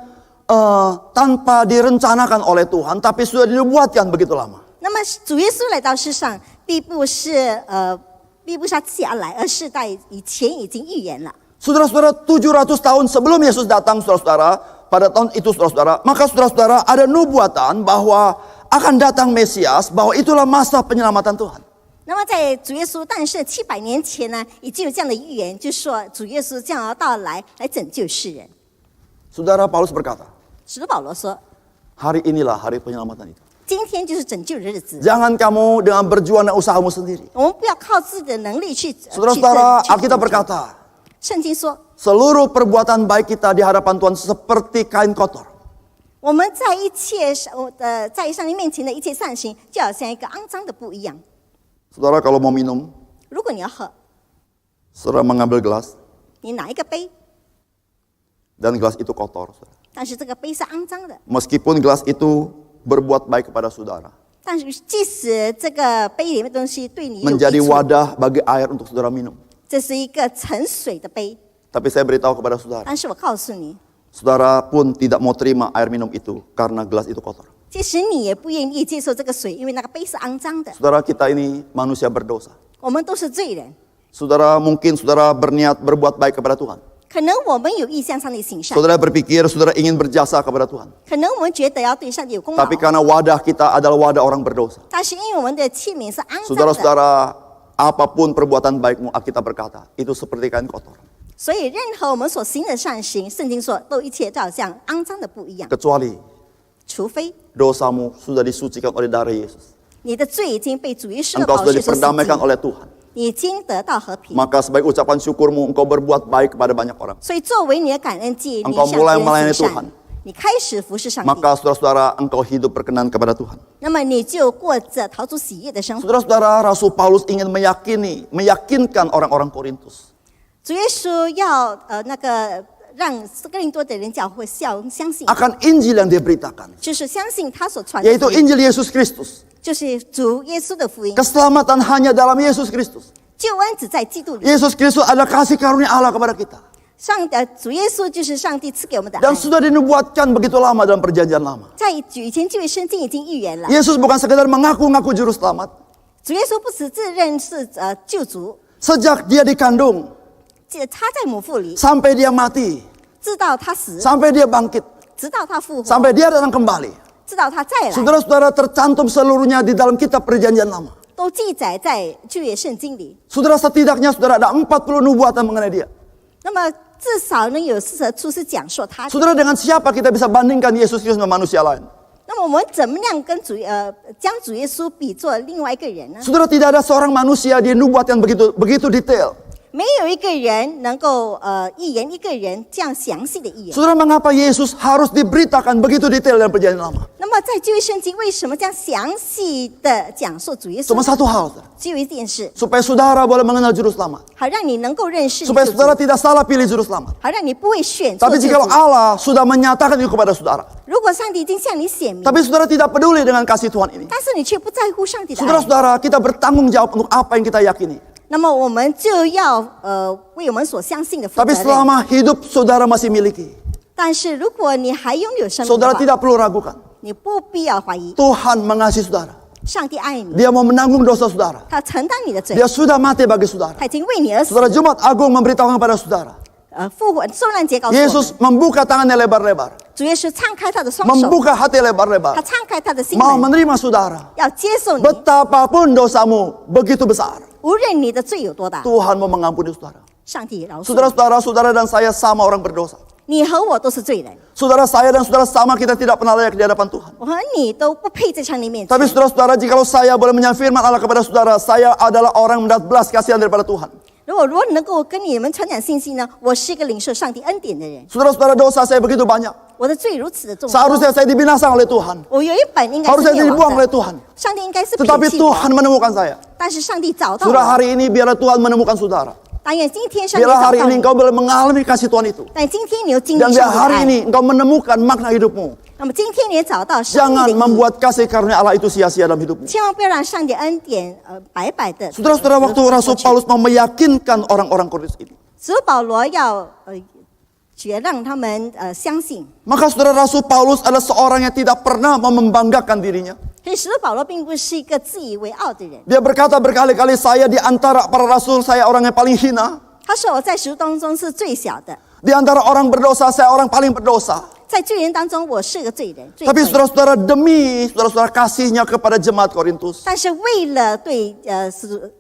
Speaker 3: tanpa direncanakan oleh Tuhan, tapi sudah dibuatkan begitu lama.
Speaker 2: 那么主耶稣来到世上，并不是他自己而来，而是在以前已经预言了。
Speaker 3: Saudara-saudara, 700 tahun sebelum Yesus datang, saudara-saudara, pada tahun itu saudara-saudara, maka saudara-saudara ada nubuatan bahwa akan datang Mesias, bahwa itulah masa penyelamatan Tuhan.
Speaker 2: 那么在主耶稣诞生700年前呢，已经有这样的预言，就说主耶稣将要到来拯救世人。
Speaker 3: Saudara Paulus berkata,
Speaker 2: 使徒保罗说，
Speaker 3: hari inilah hari penyelamatan itu.
Speaker 2: 今天就是拯救的日子，
Speaker 3: Jangan kamu dengan berjuang dan usahamu sendiri.
Speaker 2: 我们不要靠自己的能力去。
Speaker 3: Saudara-saudara, Alkitab berkata,
Speaker 2: 圣经说，
Speaker 3: seluruh perbuatan baik kita di hadapan Tuhan seperti kain kotor.
Speaker 2: 我们在在上帝面前的一切善行，就好像一个肮脏的布一样。
Speaker 3: Saudara kalau mau minum,
Speaker 2: 如果你要喝，
Speaker 3: saudara mengambil gelas,
Speaker 2: 你拿一个杯，
Speaker 3: dan gelas itu kotor.
Speaker 2: 但是这个杯是肮脏的。
Speaker 3: Meskipun gelas itu berbuat baik kepada saudara,
Speaker 2: 但是即使这个杯里面的东西对你有益
Speaker 3: menjadi
Speaker 2: 处，
Speaker 3: wadah bagi air untuk saudara minum.
Speaker 2: 这是一个盛水的杯。
Speaker 3: Tapi saya beritahu kepada saudara,
Speaker 2: 但是我告诉你，
Speaker 3: saudara pun tidak mau terima air minum itu karena gelas itu kotor.
Speaker 2: 即使你也不愿意接受这个水，因为那个杯是肮脏的。
Speaker 3: Saudara, kita ini manusia berdosa.
Speaker 2: 我们都是罪人，
Speaker 3: Saudara mungkin saudara berniat berbuat baik kepada Tuhan.
Speaker 2: 可能我们有意向上帝行善，
Speaker 3: Saudara berpikir saudara ingin berjasa kepada Tuhan.
Speaker 2: 可能我们觉得要对上帝有功劳，
Speaker 3: Tapi karena wadah kita adalah wadah orang berdosa.
Speaker 2: 但是因为我们的器皿是肮脏的，
Speaker 3: Saudara-saudara, apapun perbuatan baikmu, Alkitab berkata, itu seperti kain kotor.
Speaker 2: 所以任何我们所行的善行，圣经说都一切就好像肮脏的布一样，
Speaker 3: Kecuali
Speaker 2: 除非
Speaker 3: dosamu sudah disucikan oleh darah Yesus.
Speaker 2: 你的罪已经被主耶稣的
Speaker 3: Engkau
Speaker 2: 宝
Speaker 3: sudah
Speaker 2: 血所洗
Speaker 3: diperdamaikan
Speaker 2: 净，
Speaker 3: oleh Tuhan.
Speaker 2: 你已经得到和平。
Speaker 3: Maka sebagai ucapan syukurmu, engkau berbuat baik kepada banyak orang.
Speaker 2: 所以作为你的感恩祭，你
Speaker 3: Engkau
Speaker 2: 向别
Speaker 3: mulai
Speaker 2: 人
Speaker 3: melayani
Speaker 2: 行
Speaker 3: Tuhan.
Speaker 2: 善，你开始服侍上帝，
Speaker 3: maka saudara-saudara engkau hidup berkenan kepada Tuhan.
Speaker 2: 那么你就过着讨主喜悦的生活。
Speaker 3: Saudara-saudara, Rasul Paulus ingin meyakinkan orang-orang Korintus.
Speaker 2: 主耶稣要让哥林多的人教会相信，
Speaker 3: Akan Injil yang dia beritakan,
Speaker 2: 就是相信他所传的
Speaker 3: yaitu
Speaker 2: 福音，
Speaker 3: Injil Yesus Kristus.
Speaker 2: 就是主耶稣的福音。
Speaker 3: Keselamatan hanya dalam Yesus Kristus.
Speaker 2: 救恩只在基督里，
Speaker 3: Yesus Kristus adalah kasih karunia Allah kepada kita.
Speaker 2: 主耶稣就是上帝赐给我们的爱
Speaker 3: Dan。sudah dinubuatkan begitu lama dalam perjanjian lama.
Speaker 2: 在以前旧约圣经已经预言了，
Speaker 3: Yesus bukan sekedar mengaku-ngaku juru selamat.
Speaker 2: 主耶稣不只自认是救主，
Speaker 3: Sejak dia dikandung,
Speaker 2: 他在母腹里，
Speaker 3: sampai dia mati,
Speaker 2: 直到他死，
Speaker 3: sampai dia bangkit,
Speaker 2: 直到他复活，
Speaker 3: sampai dia datang kembali.
Speaker 2: 直到他再来，
Speaker 3: Saudara-saudara, tercantum seluruhnya di dalam kitab perjanjian lama.
Speaker 2: 都记载在旧约圣经里。
Speaker 3: Saudara, setidaknya saudara ada 40 nubuatan mengenai dia.
Speaker 2: 那么至少能有40处是讲说他。
Speaker 3: Saudara, dengan siapa kita bisa bandingkan Yesus Kristus dengan manusia lain?
Speaker 2: 那么我们怎么样跟将主耶稣比作另外一个人呢？
Speaker 3: Saudara, tidak ada seorang manusia di nubuat yang begitu detail.
Speaker 2: 没有一个人能够预言一个人这样详细的预言。
Speaker 3: Saudara, mengapa Yesus harus diberitakan begitu detail dalam perjanjian lama?
Speaker 2: 那么在旧约圣经为什么这样详细的讲述主耶稣
Speaker 3: Cuma？satu hal, saudara.
Speaker 2: 只有一件事，
Speaker 3: Supaya saudara boleh mengenal juru selamat.
Speaker 2: 好让你能够认识你
Speaker 3: Supaya
Speaker 2: 救主，
Speaker 3: saudara tidak salah pilih juru selamat.
Speaker 2: 好让你不会选错
Speaker 3: Tapi
Speaker 2: 救
Speaker 3: jika
Speaker 2: 主。
Speaker 3: Allah sudah menyatakan itu kepada saudara,
Speaker 2: 如果上帝已经向你显明，
Speaker 3: tapi saudara tidak peduli dengan kasih Tuhan ini.
Speaker 2: 但是你却不在乎上帝的爱，
Speaker 3: Saudara-saudara, kita bertanggung jawab untuk apa yang kita yakini.
Speaker 2: 那么我们就要为我们所相信的负
Speaker 3: Tapi
Speaker 2: 责任。
Speaker 3: selama hidup saudara masih miliki,
Speaker 2: 但是如果你还拥有生命的
Speaker 3: saudara
Speaker 2: 话，
Speaker 3: tidak perlu ragukan.
Speaker 2: 你不必要怀疑，
Speaker 3: Tuhan mengasihi saudara.
Speaker 2: 上帝爱你，
Speaker 3: Dia mau menanggung dosa saudara.
Speaker 2: 他承担你的罪，
Speaker 3: Dia sudah mati bagi saudara.
Speaker 2: 他已经为你而死。
Speaker 3: Saudara, Jumat Agung memberitahukan kepada saudara,
Speaker 2: 复活受难节告诉我们，
Speaker 3: Yesus membuka tangannya lebar-lebar,
Speaker 2: 主耶稣敞开他的双手，
Speaker 3: membuka hati
Speaker 2: 他
Speaker 3: lebar-lebar,
Speaker 2: 敞开他的心
Speaker 3: mau
Speaker 2: 门，
Speaker 3: menerima saudara.
Speaker 2: 要接受你，
Speaker 3: Betapapun dosamu begitu besar,
Speaker 2: 无论你的罪有多大，
Speaker 3: Tuhan mau mengampuni saudara.
Speaker 2: 上帝饶恕你。
Speaker 3: Saudara-saudara, saudara dan saya sama orang berdosa.
Speaker 2: 你和我都是罪人，
Speaker 3: Saudara saya dan saudara sama, kita tidak pernah layak di hadapan Tuhan.
Speaker 2: 我和你都不配在上帝面前。
Speaker 3: Tapi saudara-saudara, jikalau saya boleh menyampaikan Allah kepada saudara, saya adalah orang mendapat belas kasihan daripada Tuhan.
Speaker 2: 如果能够跟你们传讲信息呢，我是一个领受上帝恩典的人，
Speaker 3: Saudara-saudara, dosa saya begitu banyak.
Speaker 2: 我的罪如此的重，
Speaker 3: Seharusnya saya dibinasakan oleh Tuhan.
Speaker 2: 我有一本应该
Speaker 3: Harusnya
Speaker 2: 是
Speaker 3: saya
Speaker 2: 灭
Speaker 3: dibuang
Speaker 2: 亡
Speaker 3: oleh
Speaker 2: 的，
Speaker 3: Tuhan.
Speaker 2: 上帝应该是撇
Speaker 3: Tetapi
Speaker 2: 弃我，
Speaker 3: Tuhan menemukan saya.
Speaker 2: 但是上帝找到
Speaker 3: Saudara,
Speaker 2: 我。
Speaker 3: hari ini biarlah Tuhan menemukan saudara.
Speaker 2: 但愿今天上帝
Speaker 3: Biarlah
Speaker 2: 找
Speaker 3: hari
Speaker 2: 到
Speaker 3: ini
Speaker 2: 你，
Speaker 3: engkau boleh mengalami kasih Tuhan itu.
Speaker 2: 但今天你又经历
Speaker 3: Dan
Speaker 2: 上
Speaker 3: biar
Speaker 2: 帝的
Speaker 3: hari
Speaker 2: 爱，
Speaker 3: ini engkau menemukan makna hidupmu.
Speaker 2: 那么今天你也找到生
Speaker 3: Jangan
Speaker 2: 命的意义，
Speaker 3: membuat kasih karunia Allah itu sia-sia dalam hidupmu.
Speaker 2: 千万不要让上帝恩典白白的。
Speaker 3: Saudara-saudara, waktu Rasul Paulus mau meyakinkan orang-orang Korintus ini,
Speaker 2: 使徒保罗要让他们相信，
Speaker 3: maka saudara, Rasul Paulus adalah seorang yang tidak pernah mau membanggakan dirinya.
Speaker 2: 所以使徒保罗并不是一个自以为傲的人。
Speaker 3: Dia berkata berkali-kali, saya di antara para rasul, saya orang yang paling hina.
Speaker 2: 他说我在使徒当中是最小的，
Speaker 3: Di antara orang berdosa, saya orang paling berdosa.
Speaker 2: 在罪人当中我是个罪人，罪
Speaker 3: Tapi
Speaker 2: 人。
Speaker 3: saudara-saudara, demi saudara-saudara kasihnya kepada jemaat Korintus,
Speaker 2: 但是为了对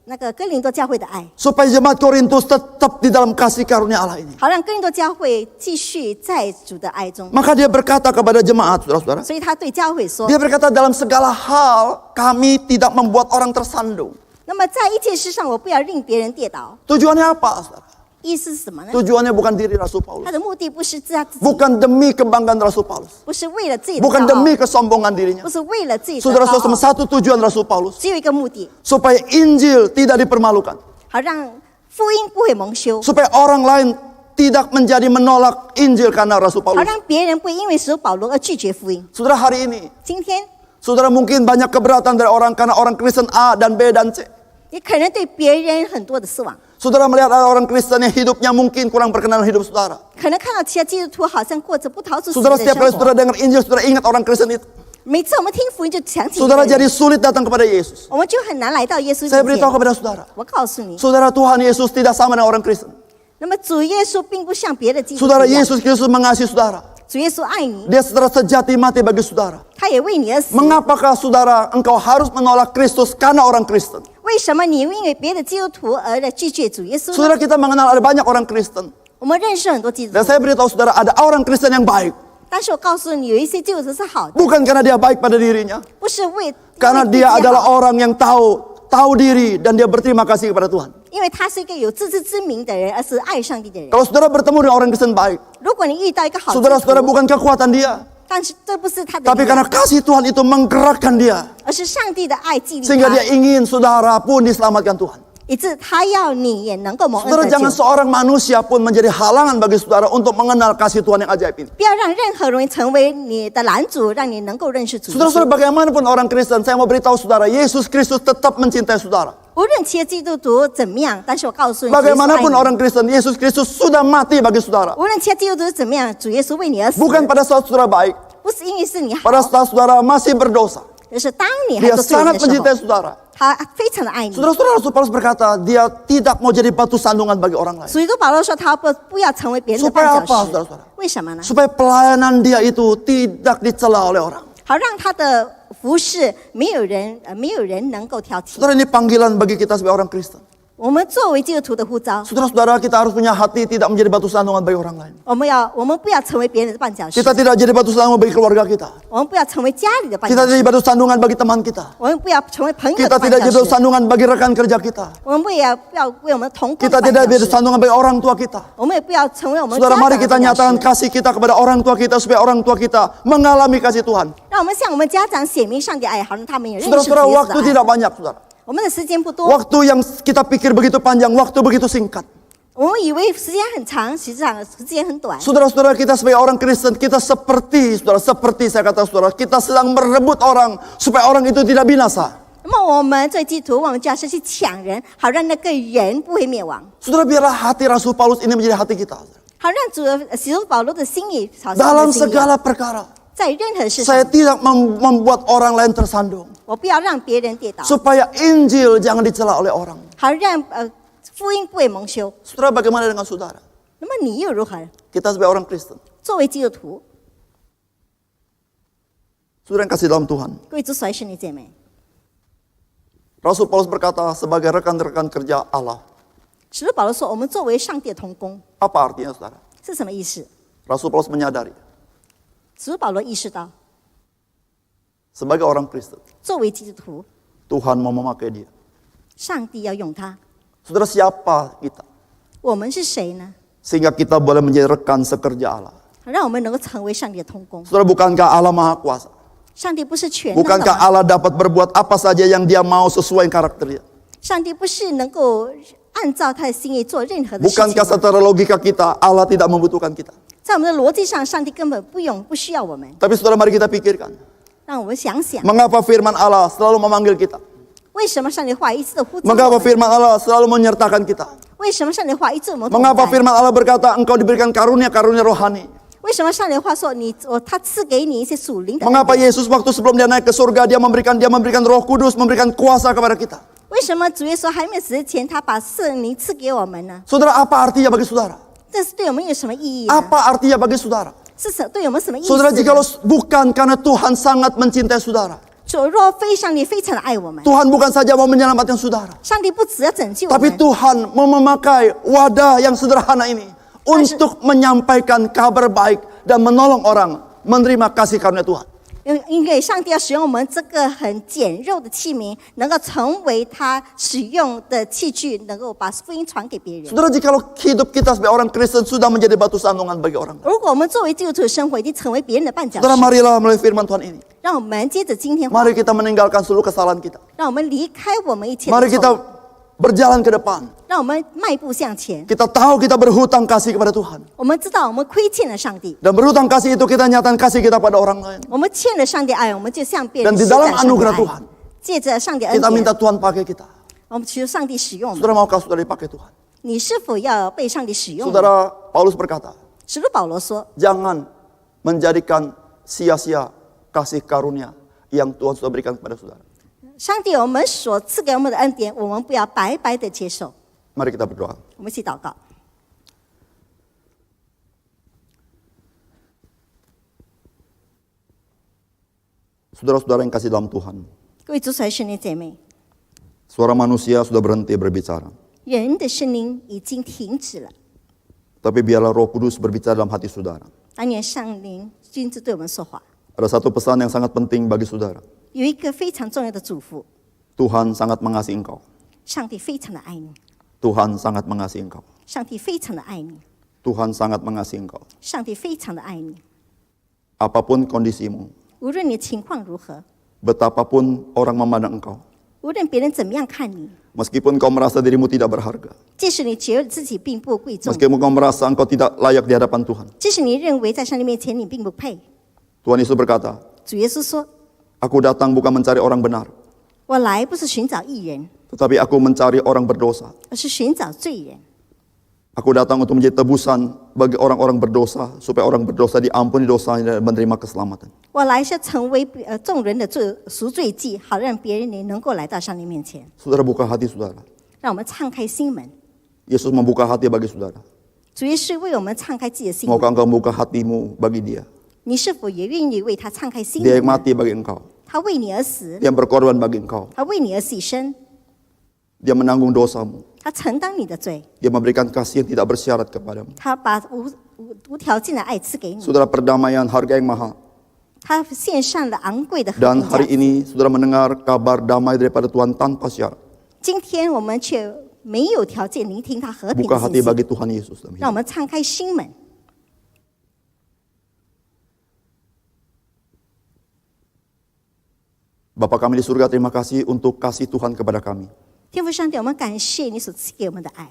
Speaker 2: 那个哥林多教会的爱，
Speaker 3: supaya jemaat Korintus tetap di dalam kasih karunia Allah ini,
Speaker 2: 好让哥林多教会继续在主的爱中，
Speaker 3: maka dia berkata kepada jemaat, saudara-saudara,
Speaker 2: 所以他对教会说
Speaker 3: dia berkata dalam segala hal kami tidak membuat orang tersandung.
Speaker 2: 那么在一切事上，我不要令别人跌倒。
Speaker 3: Tujuannya apa, saudara?
Speaker 2: 意思是什么呢？
Speaker 3: Tujuannya bukan diri Rasul Paulus,
Speaker 2: 他的目的不是自己，
Speaker 3: bukan demi kebanggaan Rasul Paulus,
Speaker 2: 不是为了自己的
Speaker 3: bukan
Speaker 2: 骄傲
Speaker 3: demi kesombongan dirinya.
Speaker 2: 不是为了自己的
Speaker 3: Saudara-saudara,
Speaker 2: 骄
Speaker 3: cuma
Speaker 2: 傲，
Speaker 3: satu tujuan Rasul Paulus,
Speaker 2: 只有一个目的，
Speaker 3: supaya Injil tidak dipermalukan,
Speaker 2: 好让福音不会蒙羞，
Speaker 3: supaya orang lain tidak menjadi menolak Injil karena Rasul
Speaker 2: 好
Speaker 3: Paulus.
Speaker 2: 让别人不会因为使徒保罗而拒绝福音。
Speaker 3: Saudara, hari ini
Speaker 2: 今天
Speaker 3: saudara mungkin banyak keberatan dari orang karena orang Kristen A dan B dan C.
Speaker 2: 你可能对别人很多的失望，
Speaker 3: Saudara melihat ada orang Kristen yang hidupnya mungkin kurang berkenan dengan hidup saudara.
Speaker 2: 可能看到其他基督徒好像过着不讨主喜悦
Speaker 3: Saudara,
Speaker 2: 的
Speaker 3: setiap
Speaker 2: 生
Speaker 3: kali saudara
Speaker 2: 活。
Speaker 3: dengar Injil, saudara ingat orang Kristen itu.
Speaker 2: 每次我们听福音就想起一个
Speaker 3: Saudara
Speaker 2: 人，
Speaker 3: jadi sulit datang kepada Yesus.
Speaker 2: 我们就很难来到耶稣
Speaker 3: Saya
Speaker 2: 面
Speaker 3: beritahu
Speaker 2: 前。
Speaker 3: kepada saudara,
Speaker 2: 我告诉你，
Speaker 3: saudara, Tuhan Yesus tidak sama dengan orang Kristen.
Speaker 2: 那么主耶稣并不像别的基督徒
Speaker 3: Saudara,
Speaker 2: 一样，
Speaker 3: Yesus Kristus mengasihi saudara.
Speaker 2: 主耶稣爱你，
Speaker 3: Dia secara sejati mati bagi saudara.
Speaker 2: 他也为你而死。
Speaker 3: Mengapakah saudara engkau harus menolak Kristus karena orang Kristen?
Speaker 2: 为什么你因为别的基督徒而来拒绝主耶稣呢？
Speaker 3: Saudara, kita mengenal ada banyak orang Kristen.
Speaker 2: 我们认识很多基督
Speaker 3: Dan
Speaker 2: 徒，
Speaker 3: saya beritahu saudara, ada orang Kristen yang baik.
Speaker 2: 但是我告诉你，有一些基督徒是好的，
Speaker 3: Bukan karena dia baik pada dirinya.
Speaker 2: 不是为
Speaker 3: Karena
Speaker 2: 因为自己
Speaker 3: dia
Speaker 2: 好
Speaker 3: adalah orang yang tahu diri dan dia berterima kasih kepada Tuhan.
Speaker 2: 因因为他是一个有自知之明的人，而是爱上帝的人。
Speaker 3: Kalau saudara bertemu dengan orang Kristen baik,
Speaker 2: 如果你遇到一个好基督
Speaker 3: saudara-saudara
Speaker 2: 徒，
Speaker 3: bukan kekuatan dia,
Speaker 2: 但是这不是他的
Speaker 3: tapi
Speaker 2: 力
Speaker 3: karena
Speaker 2: 量，
Speaker 3: kasih Tuhan itu menggerakkan dia,
Speaker 2: 而是上帝的爱激励
Speaker 3: sehingga
Speaker 2: 他，
Speaker 3: dia ingin saudara pun diselamatkan Tuhan.
Speaker 2: 以致他要你也能够蒙恩
Speaker 3: Saudara
Speaker 2: 得
Speaker 3: jangan
Speaker 2: 救。
Speaker 3: seorang manusia pun menjadi halangan bagi saudara untuk mengenal kasih Tuhan yang ajaib ini.
Speaker 2: 不要让任何人成为你的拦阻，让你能够认识主耶
Speaker 3: Saudara-saudara
Speaker 2: 稣。
Speaker 3: bagaimanapun orang Kristen, saya mau beritahu saudara, Yesus Kristus tetap mencintai saudara.
Speaker 2: 无论其他基督徒怎么样，但是我告诉你，主耶稣爱
Speaker 3: Bagaimanapun
Speaker 2: 你
Speaker 3: orang Kristen, Yesus Kristus sudah mati bagi saudara.
Speaker 2: 无论其他基督徒怎么样，主耶稣为你而死，
Speaker 3: Bukan pada saat saudara baik,
Speaker 2: 不是因为是你好，
Speaker 3: pada saat saudara masih berdosa.
Speaker 2: 而是当你还
Speaker 3: Dia
Speaker 2: 做罪人
Speaker 3: sangat
Speaker 2: 的时候，
Speaker 3: mencintai saudara.
Speaker 2: 他非常的爱你。
Speaker 3: Saudara-saudara, Rasul Paulus berkata, dia tidak mau jadi batu sandungan bagi orang lain.
Speaker 2: 所以都保罗说他不要成为别人的绊
Speaker 3: Supaya
Speaker 2: 脚
Speaker 3: apa,
Speaker 2: 石，
Speaker 3: saudara-saudara?
Speaker 2: 为什么呢？
Speaker 3: Supaya pelayanan dia itu tidak dicela oleh orang.
Speaker 2: 好让他的服侍没有人能够挑剔。
Speaker 3: Saudara, ini panggilan bagi kita sebagai orang Kristen.
Speaker 2: 我们作为基督徒的呼召，
Speaker 3: Saudara-saudara, kita harus punya hati tidak menjadi batu sandungan bagi orang lain.
Speaker 2: 我们不要成为别人的绊脚石，
Speaker 3: Kita tidak jadi batu sandungan bagi keluarga kita.
Speaker 2: 我们不要成为家里的绊
Speaker 3: Kita
Speaker 2: 脚
Speaker 3: tidak
Speaker 2: 石，
Speaker 3: jadi batu sandungan bagi teman kita.
Speaker 2: 我们不要成为朋友
Speaker 3: Kita
Speaker 2: 的
Speaker 3: tidak
Speaker 2: 绊
Speaker 3: jadi
Speaker 2: 脚
Speaker 3: batu
Speaker 2: 石，
Speaker 3: sandungan bagi rekan kerja kita.
Speaker 2: 我们不要为我们的同工
Speaker 3: Kita
Speaker 2: 绊
Speaker 3: tidak
Speaker 2: 脚
Speaker 3: jadi
Speaker 2: 石，
Speaker 3: sandungan bagi orang tua kita.
Speaker 2: 我们也不要成为我们家
Speaker 3: Saudara,
Speaker 2: 长
Speaker 3: mari
Speaker 2: 的
Speaker 3: kita
Speaker 2: 绊脚
Speaker 3: nyatakan
Speaker 2: 石。
Speaker 3: kasih kita kepada orang tua kita supaya orang tua kita mengalami kasih Tuhan.
Speaker 2: 让我们向我们家长显明上帝爱，好让他们也认识主
Speaker 3: Saudara-saudara,
Speaker 2: 耶稣
Speaker 3: waktu
Speaker 2: 的爱。
Speaker 3: tidak banyak, saudara.
Speaker 2: 我们的时间不多，
Speaker 3: Waktu yang kita pikir begitu panjang, waktu begitu singkat.
Speaker 2: 我们以为时间很长，实际上时间很短。
Speaker 3: Saudara-saudara, kita sebagai orang Kristen, kita seperti saya kata saudara, kita sedang merebut orang supaya orang itu tidak binasa.
Speaker 2: 那么我们作为基督徒，我们就要是去抢人，好让那个人不会灭亡，
Speaker 3: Saudara, biarlah hati Rasul Paulus ini menjadi hati kita.
Speaker 2: 好让使徒保罗的心意，好像我
Speaker 3: Dalam
Speaker 2: 们的心意一样
Speaker 3: segala perkara,
Speaker 2: 在任何事
Speaker 3: saya
Speaker 2: 上，
Speaker 3: tidak membuat orang lain tersandung.
Speaker 2: 我不要让别人跌倒，
Speaker 3: Supaya Injil jangan dicela oleh orang.
Speaker 2: 好让福音不会蒙羞。
Speaker 3: Saudara, bagaimana dengan saudara?
Speaker 2: 那么你又如何？
Speaker 3: Kita sebagai orang Kristen,
Speaker 2: 作为基督徒，
Speaker 3: saudara yang kasih dalam Tuhan.
Speaker 2: 各位主所爱兄弟姐妹，
Speaker 3: Rasul Paulus berkata sebagai rekan-rekan kerja Allah.
Speaker 2: 使徒保罗说，我们作为上帝的同工
Speaker 3: Apa artinya, saudara?
Speaker 2: 是什么意思？
Speaker 3: Rasul Paulus menyadari
Speaker 2: 使徒保罗意识到，
Speaker 3: sebagai orang Kristen,
Speaker 2: 作为基督徒，
Speaker 3: Tuhan mau memakai dia.
Speaker 2: 上帝要用他。
Speaker 3: Saudara, siapa kita?
Speaker 2: 我们是谁呢？
Speaker 3: Sehingga kita boleh menjadi rekan sekerja Allah.
Speaker 2: 让我们能够成为上帝的同工。
Speaker 3: Saudara, bukankah Allah Maha Kuasa?
Speaker 2: 上帝不是全能的
Speaker 3: Bukankah
Speaker 2: 吗？
Speaker 3: Allah dapat berbuat apa saja yang dia mau sesuai karakter dia?
Speaker 2: 上帝不是能够按照他的心意做任何的事情
Speaker 3: Bukankah
Speaker 2: 吗？
Speaker 3: secara logika kita, Allah tidak membutuhkan kita?
Speaker 2: 在我们的逻辑上，上帝根本不需要我们。
Speaker 3: Tapi saudara, mari kita pikirkan.
Speaker 2: 让我们想想，
Speaker 3: Mengapa firman Allah selalu memanggil kita?
Speaker 2: 为什么上帝的话一直都呼召
Speaker 3: Mengapa
Speaker 2: 我们？
Speaker 3: firman Allah selalu menyertakan kita?
Speaker 2: 为什么上帝的话一直我们同
Speaker 3: Mengapa
Speaker 2: 在？
Speaker 3: firman Allah berkata engkau diberikan karunia-karunia rohani?
Speaker 2: 为什么上帝的话说他赐给你一些属灵的恩
Speaker 3: Mengapa
Speaker 2: 典？
Speaker 3: Yesus waktu sebelum dia naik ke surga dia memberikan Roh Kudus, memberikan kuasa kepada kita?
Speaker 2: 为什么主耶稣还没有死之前，他把圣灵赐给我们呢？
Speaker 3: Saudara, apa artinya bagi saudara?
Speaker 2: 这是对我们有什么意义呢？
Speaker 3: Apa artinya bagi saudara?
Speaker 2: 对我们什么意思
Speaker 3: Saudara,
Speaker 2: 呢？
Speaker 3: jikalau bukan karena Tuhan sangat mencintai saudara,
Speaker 2: 主若非上帝非常的爱我们，
Speaker 3: Tuhan bukan saja mau menyelamatkan saudara,
Speaker 2: 上帝不只要拯救我
Speaker 3: tapi
Speaker 2: 们，
Speaker 3: Tuhan mau memakai wadah yang sederhana ini untuk menyampaikan kabar baik dan menolong orang menerima kasih karunia Tuhan.
Speaker 2: 因为上帝要使用我们这个很简陋的器皿，能够成为他使用的器具，能够把福音传给别人。
Speaker 3: Saudara, jikalau hidup kita sebagai orang Kristen sudah menjadi batu sandungan bagi orang lain,
Speaker 2: 如果我们作为基督徒的生活已经成为别人的绊脚
Speaker 3: saudara,
Speaker 2: 石，
Speaker 3: marilah melalui firman Tuhan ini,
Speaker 2: 让我们接着今天话，
Speaker 3: mari kita meninggalkan seluruh kesalahan kita.
Speaker 2: 让我们离开我们一切的
Speaker 3: Mari
Speaker 2: 错误，
Speaker 3: kita berjalan ke depan.
Speaker 2: 让我们迈步向前。
Speaker 3: Kita tahu kita berhutang kasih kepada Tuhan.
Speaker 2: 我们知道我们亏欠了上帝，
Speaker 3: Dan berhutang kasih itu kita nyatakan kasih kita pada orang lain.
Speaker 2: 我们欠了上帝爱，我们就向别
Speaker 3: Dan
Speaker 2: 人
Speaker 3: di
Speaker 2: 施展
Speaker 3: dalam
Speaker 2: 上帝的
Speaker 3: anugerah
Speaker 2: 爱
Speaker 3: Tuhan,。
Speaker 2: 借着上帝的恩
Speaker 3: Kita
Speaker 2: 典，
Speaker 3: minta Tuhan pakai kita.
Speaker 2: 我们求上帝使用我们。
Speaker 3: Saudara, maukah saudara dipakai Tuhan?
Speaker 2: 你是否要被上帝使用呢？
Speaker 3: Saudara, Paulus berkata,
Speaker 2: 使徒保罗说
Speaker 3: jangan menjadikan sia-sia kasih karunia yang Tuhan sudah berikan kepada saudara.：“
Speaker 2: 上帝，我们所赐给我们的恩典，我们不要白白的接受。
Speaker 3: Mari kita berdoa. ”
Speaker 2: 我们一起祷告。
Speaker 3: Saudara-saudara yang kasih dalam Tuhan,
Speaker 2: 各位主所爱兄弟姐妹，
Speaker 3: suara manusia sudah berhenti berbicara.
Speaker 2: 人的声音已经停止了，
Speaker 3: Tapi biarlah Roh Kudus berbicara dalam hati saudara.
Speaker 2: 但愿上灵亲自对我们说话。
Speaker 3: Ada satu pesan yang sangat penting bagi saudara.
Speaker 2: 有一个非常重要的嘱咐：
Speaker 3: Tuhan sangat mengasihi engkau.
Speaker 2: 上帝非常的爱你，
Speaker 1: Tuhan sangat mengasihi engkau.
Speaker 2: 上帝非常的爱你，
Speaker 1: Tuhan sangat mengasihi engkau.
Speaker 2: 上帝非常的爱你。
Speaker 1: Apapun kondisimu,
Speaker 2: 无论你的情况如何，
Speaker 1: betapapun orang memandang engkau,
Speaker 2: 无论别人怎么样看你，
Speaker 1: meskipun kau merasa dirimu tidak berharga,
Speaker 2: 即使你觉得自己并不贵重，
Speaker 1: meskipun kau merasa engkau tidak layak di hadapan Tuhan,
Speaker 2: 即使你认为在上帝面前你并不配，
Speaker 1: Tuhan Yesus berkata,
Speaker 2: 主耶稣说
Speaker 1: Aku datang bukan mencari orang benar,
Speaker 2: 我来不是寻找义人，
Speaker 1: tetapi aku mencari orang berdosa.
Speaker 2: 而是寻找罪人。
Speaker 1: Aku datang untuk menjadi tebusan bagi orang-orang berdosa, supaya orang berdosa diampuni dosanya dan menerima keselamatan.
Speaker 2: 我来是成为众人的赎罪祭，好让别人也能够来到上帝面前。
Speaker 1: Saudara buka hati saudara.
Speaker 2: 让我们敞开心门，
Speaker 1: Yesus membuka hati bagi saudara.
Speaker 2: 主耶稣为我们敞开自己的心
Speaker 1: Maukah
Speaker 2: 门。
Speaker 1: engkau membuka hatimu bagi dia?
Speaker 2: 你是否也愿意为他敞开心
Speaker 1: Dia yang
Speaker 2: 门呢？
Speaker 1: mati bagi engkau.
Speaker 2: 他为你而死，
Speaker 1: Dia yang berkorban bagi engkau.
Speaker 2: 他为你而牺牲，
Speaker 1: Dia menanggung dosamu.
Speaker 2: 他承担你的罪，
Speaker 1: Dia memberikan kasih yang tidak bersyarat kepadamu.
Speaker 2: 他把无条件的爱赐给你，
Speaker 1: Saudara, perdamaian harga yang mahal.
Speaker 2: 他献上了昂贵的和
Speaker 1: Dan
Speaker 2: 平价
Speaker 1: hari
Speaker 2: 值。
Speaker 1: ini saudara mendengar kabar damai daripada Tuhan tanpa syarat.
Speaker 2: 今天我们却没有条件聆听他和平
Speaker 1: Buka
Speaker 2: 的
Speaker 1: hati
Speaker 2: 信息，
Speaker 1: bagi Tuhan Yesus.
Speaker 2: 让我们敞开心门。
Speaker 1: Bapa kami di surga, terima kasih untuk kasih Tuhan kepada kami.
Speaker 2: 天父上帝，我们感谢你所赐给我们的爱。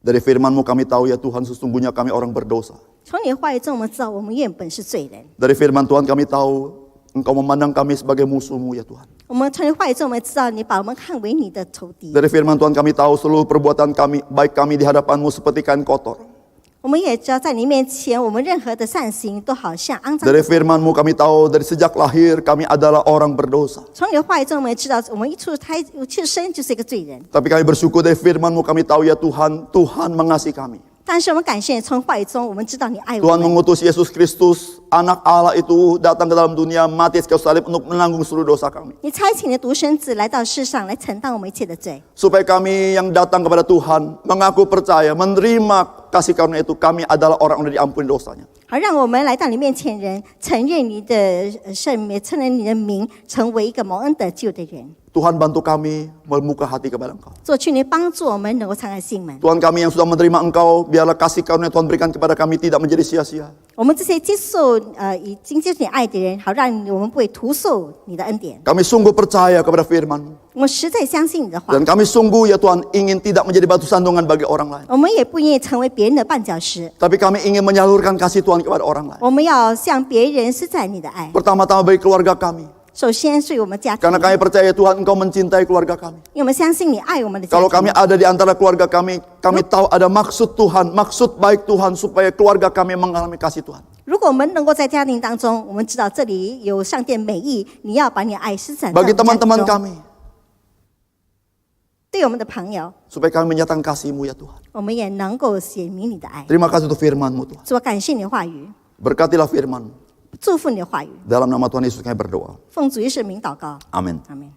Speaker 1: Dari firman-Mu kami tahu ya Tuhan, sesungguhnya kami orang berdosa.
Speaker 2: 从你的话语中，我们知道我们原本是罪人。
Speaker 1: Dari firman Tuhan kami tahu Engkau memandang kami sebagai musuh-Mu ya Tuhan.
Speaker 2: 我们从你的话语中，我们知道你把我们看为你的仇敌。
Speaker 1: Dari firman Tuhan kami tahu seluruh perbuatan kami, baik kami di hadapan-Mu seperti kain kotor.
Speaker 2: 我们也知道，在你面前，我们任何的善行都好像肮脏
Speaker 1: Dari
Speaker 2: 的。
Speaker 1: firman-Mu kami tahu dari sejak lahir kami adalah orang berdosa.
Speaker 2: 从你的话语中，我们也知道，我们一出生就是一个罪人。
Speaker 1: Tapi kami bersyukur dari firman-Mu kami tahu ya Tuhan, Tuhan mengasihi kami.
Speaker 2: 但是我们感谢你，从话语中我们知道你爱我
Speaker 1: Tuhan
Speaker 2: 们。
Speaker 1: mengutus Yesus Kristus, anak Allah itu datang ke dalam dunia, mati di kayu salib untuk menanggung seluruh dosa kami.
Speaker 2: 你差遣你的独生子来到世上，来承担我们一切的罪。
Speaker 1: Supaya kami yang datang kepada Tuhan, mengaku percaya, menerima kasih karunia itu, kami adalah orang yang diampuni dosanya.
Speaker 2: 而让我们来到你面前人，承认你的圣名，承认你的名，成为一个蒙恩得救的人。
Speaker 1: Tuhan bantu kami membuka hati kepada Engkau.
Speaker 2: 做去你帮助我们能够敞开心门。
Speaker 1: Tuhan kami yang sudah menerima Engkau, biarlah kasih karunia Tuhan berikan kepada kami tidak menjadi sia-sia.
Speaker 2: 我们这些接受已经接受你爱的人，好让我们不会徒受你的恩典。
Speaker 1: Kami sungguh percaya kepada firman-Mu.
Speaker 2: 我们实在相信你的话，
Speaker 1: Dan kami sungguh ya Tuhan ingin tidak menjadi batu sandungan bagi orang lain.
Speaker 2: 我们也不愿意成为别人的绊脚石。
Speaker 1: Tapi kami ingin menyalurkan kasih Tuhan kepada orang lain.
Speaker 2: 我们要向别人施展你的爱。
Speaker 1: Pertama-tama bagi keluarga kami.
Speaker 2: 首先是我们家庭，
Speaker 1: Karena kami percaya Tuhan Engkau mencintai keluarga kami.
Speaker 2: 因为我们相信你爱我们的家
Speaker 1: Kalau
Speaker 2: 庭。
Speaker 1: kami ada di antara keluarga kami, kami tahu ada maksud Tuhan, maksud baik Tuhan supaya keluarga kami mengalami kasih Tuhan.
Speaker 2: 如果我们能够在家庭当中，我们知道这里有上帝的美意，你要把你的爱施展在我
Speaker 1: Bagi
Speaker 2: 们家庭
Speaker 1: teman-teman
Speaker 2: 中。
Speaker 1: kami,
Speaker 2: 对我们的朋友，
Speaker 1: supaya kami menyatakan kasih-Mu ya Tuhan.
Speaker 2: 我们也能够显明你的爱。
Speaker 1: Terima kasih untuk firman-Mu Tuhan.
Speaker 2: 主，我感谢你的话语，
Speaker 1: Berkatilah firman-Mu.
Speaker 2: 祝福你的话语，
Speaker 1: Dalam nama Tuhan Yesus kami berdoa.
Speaker 2: 奉主耶稣的名祷告，
Speaker 1: Amin.
Speaker 2: 阿门。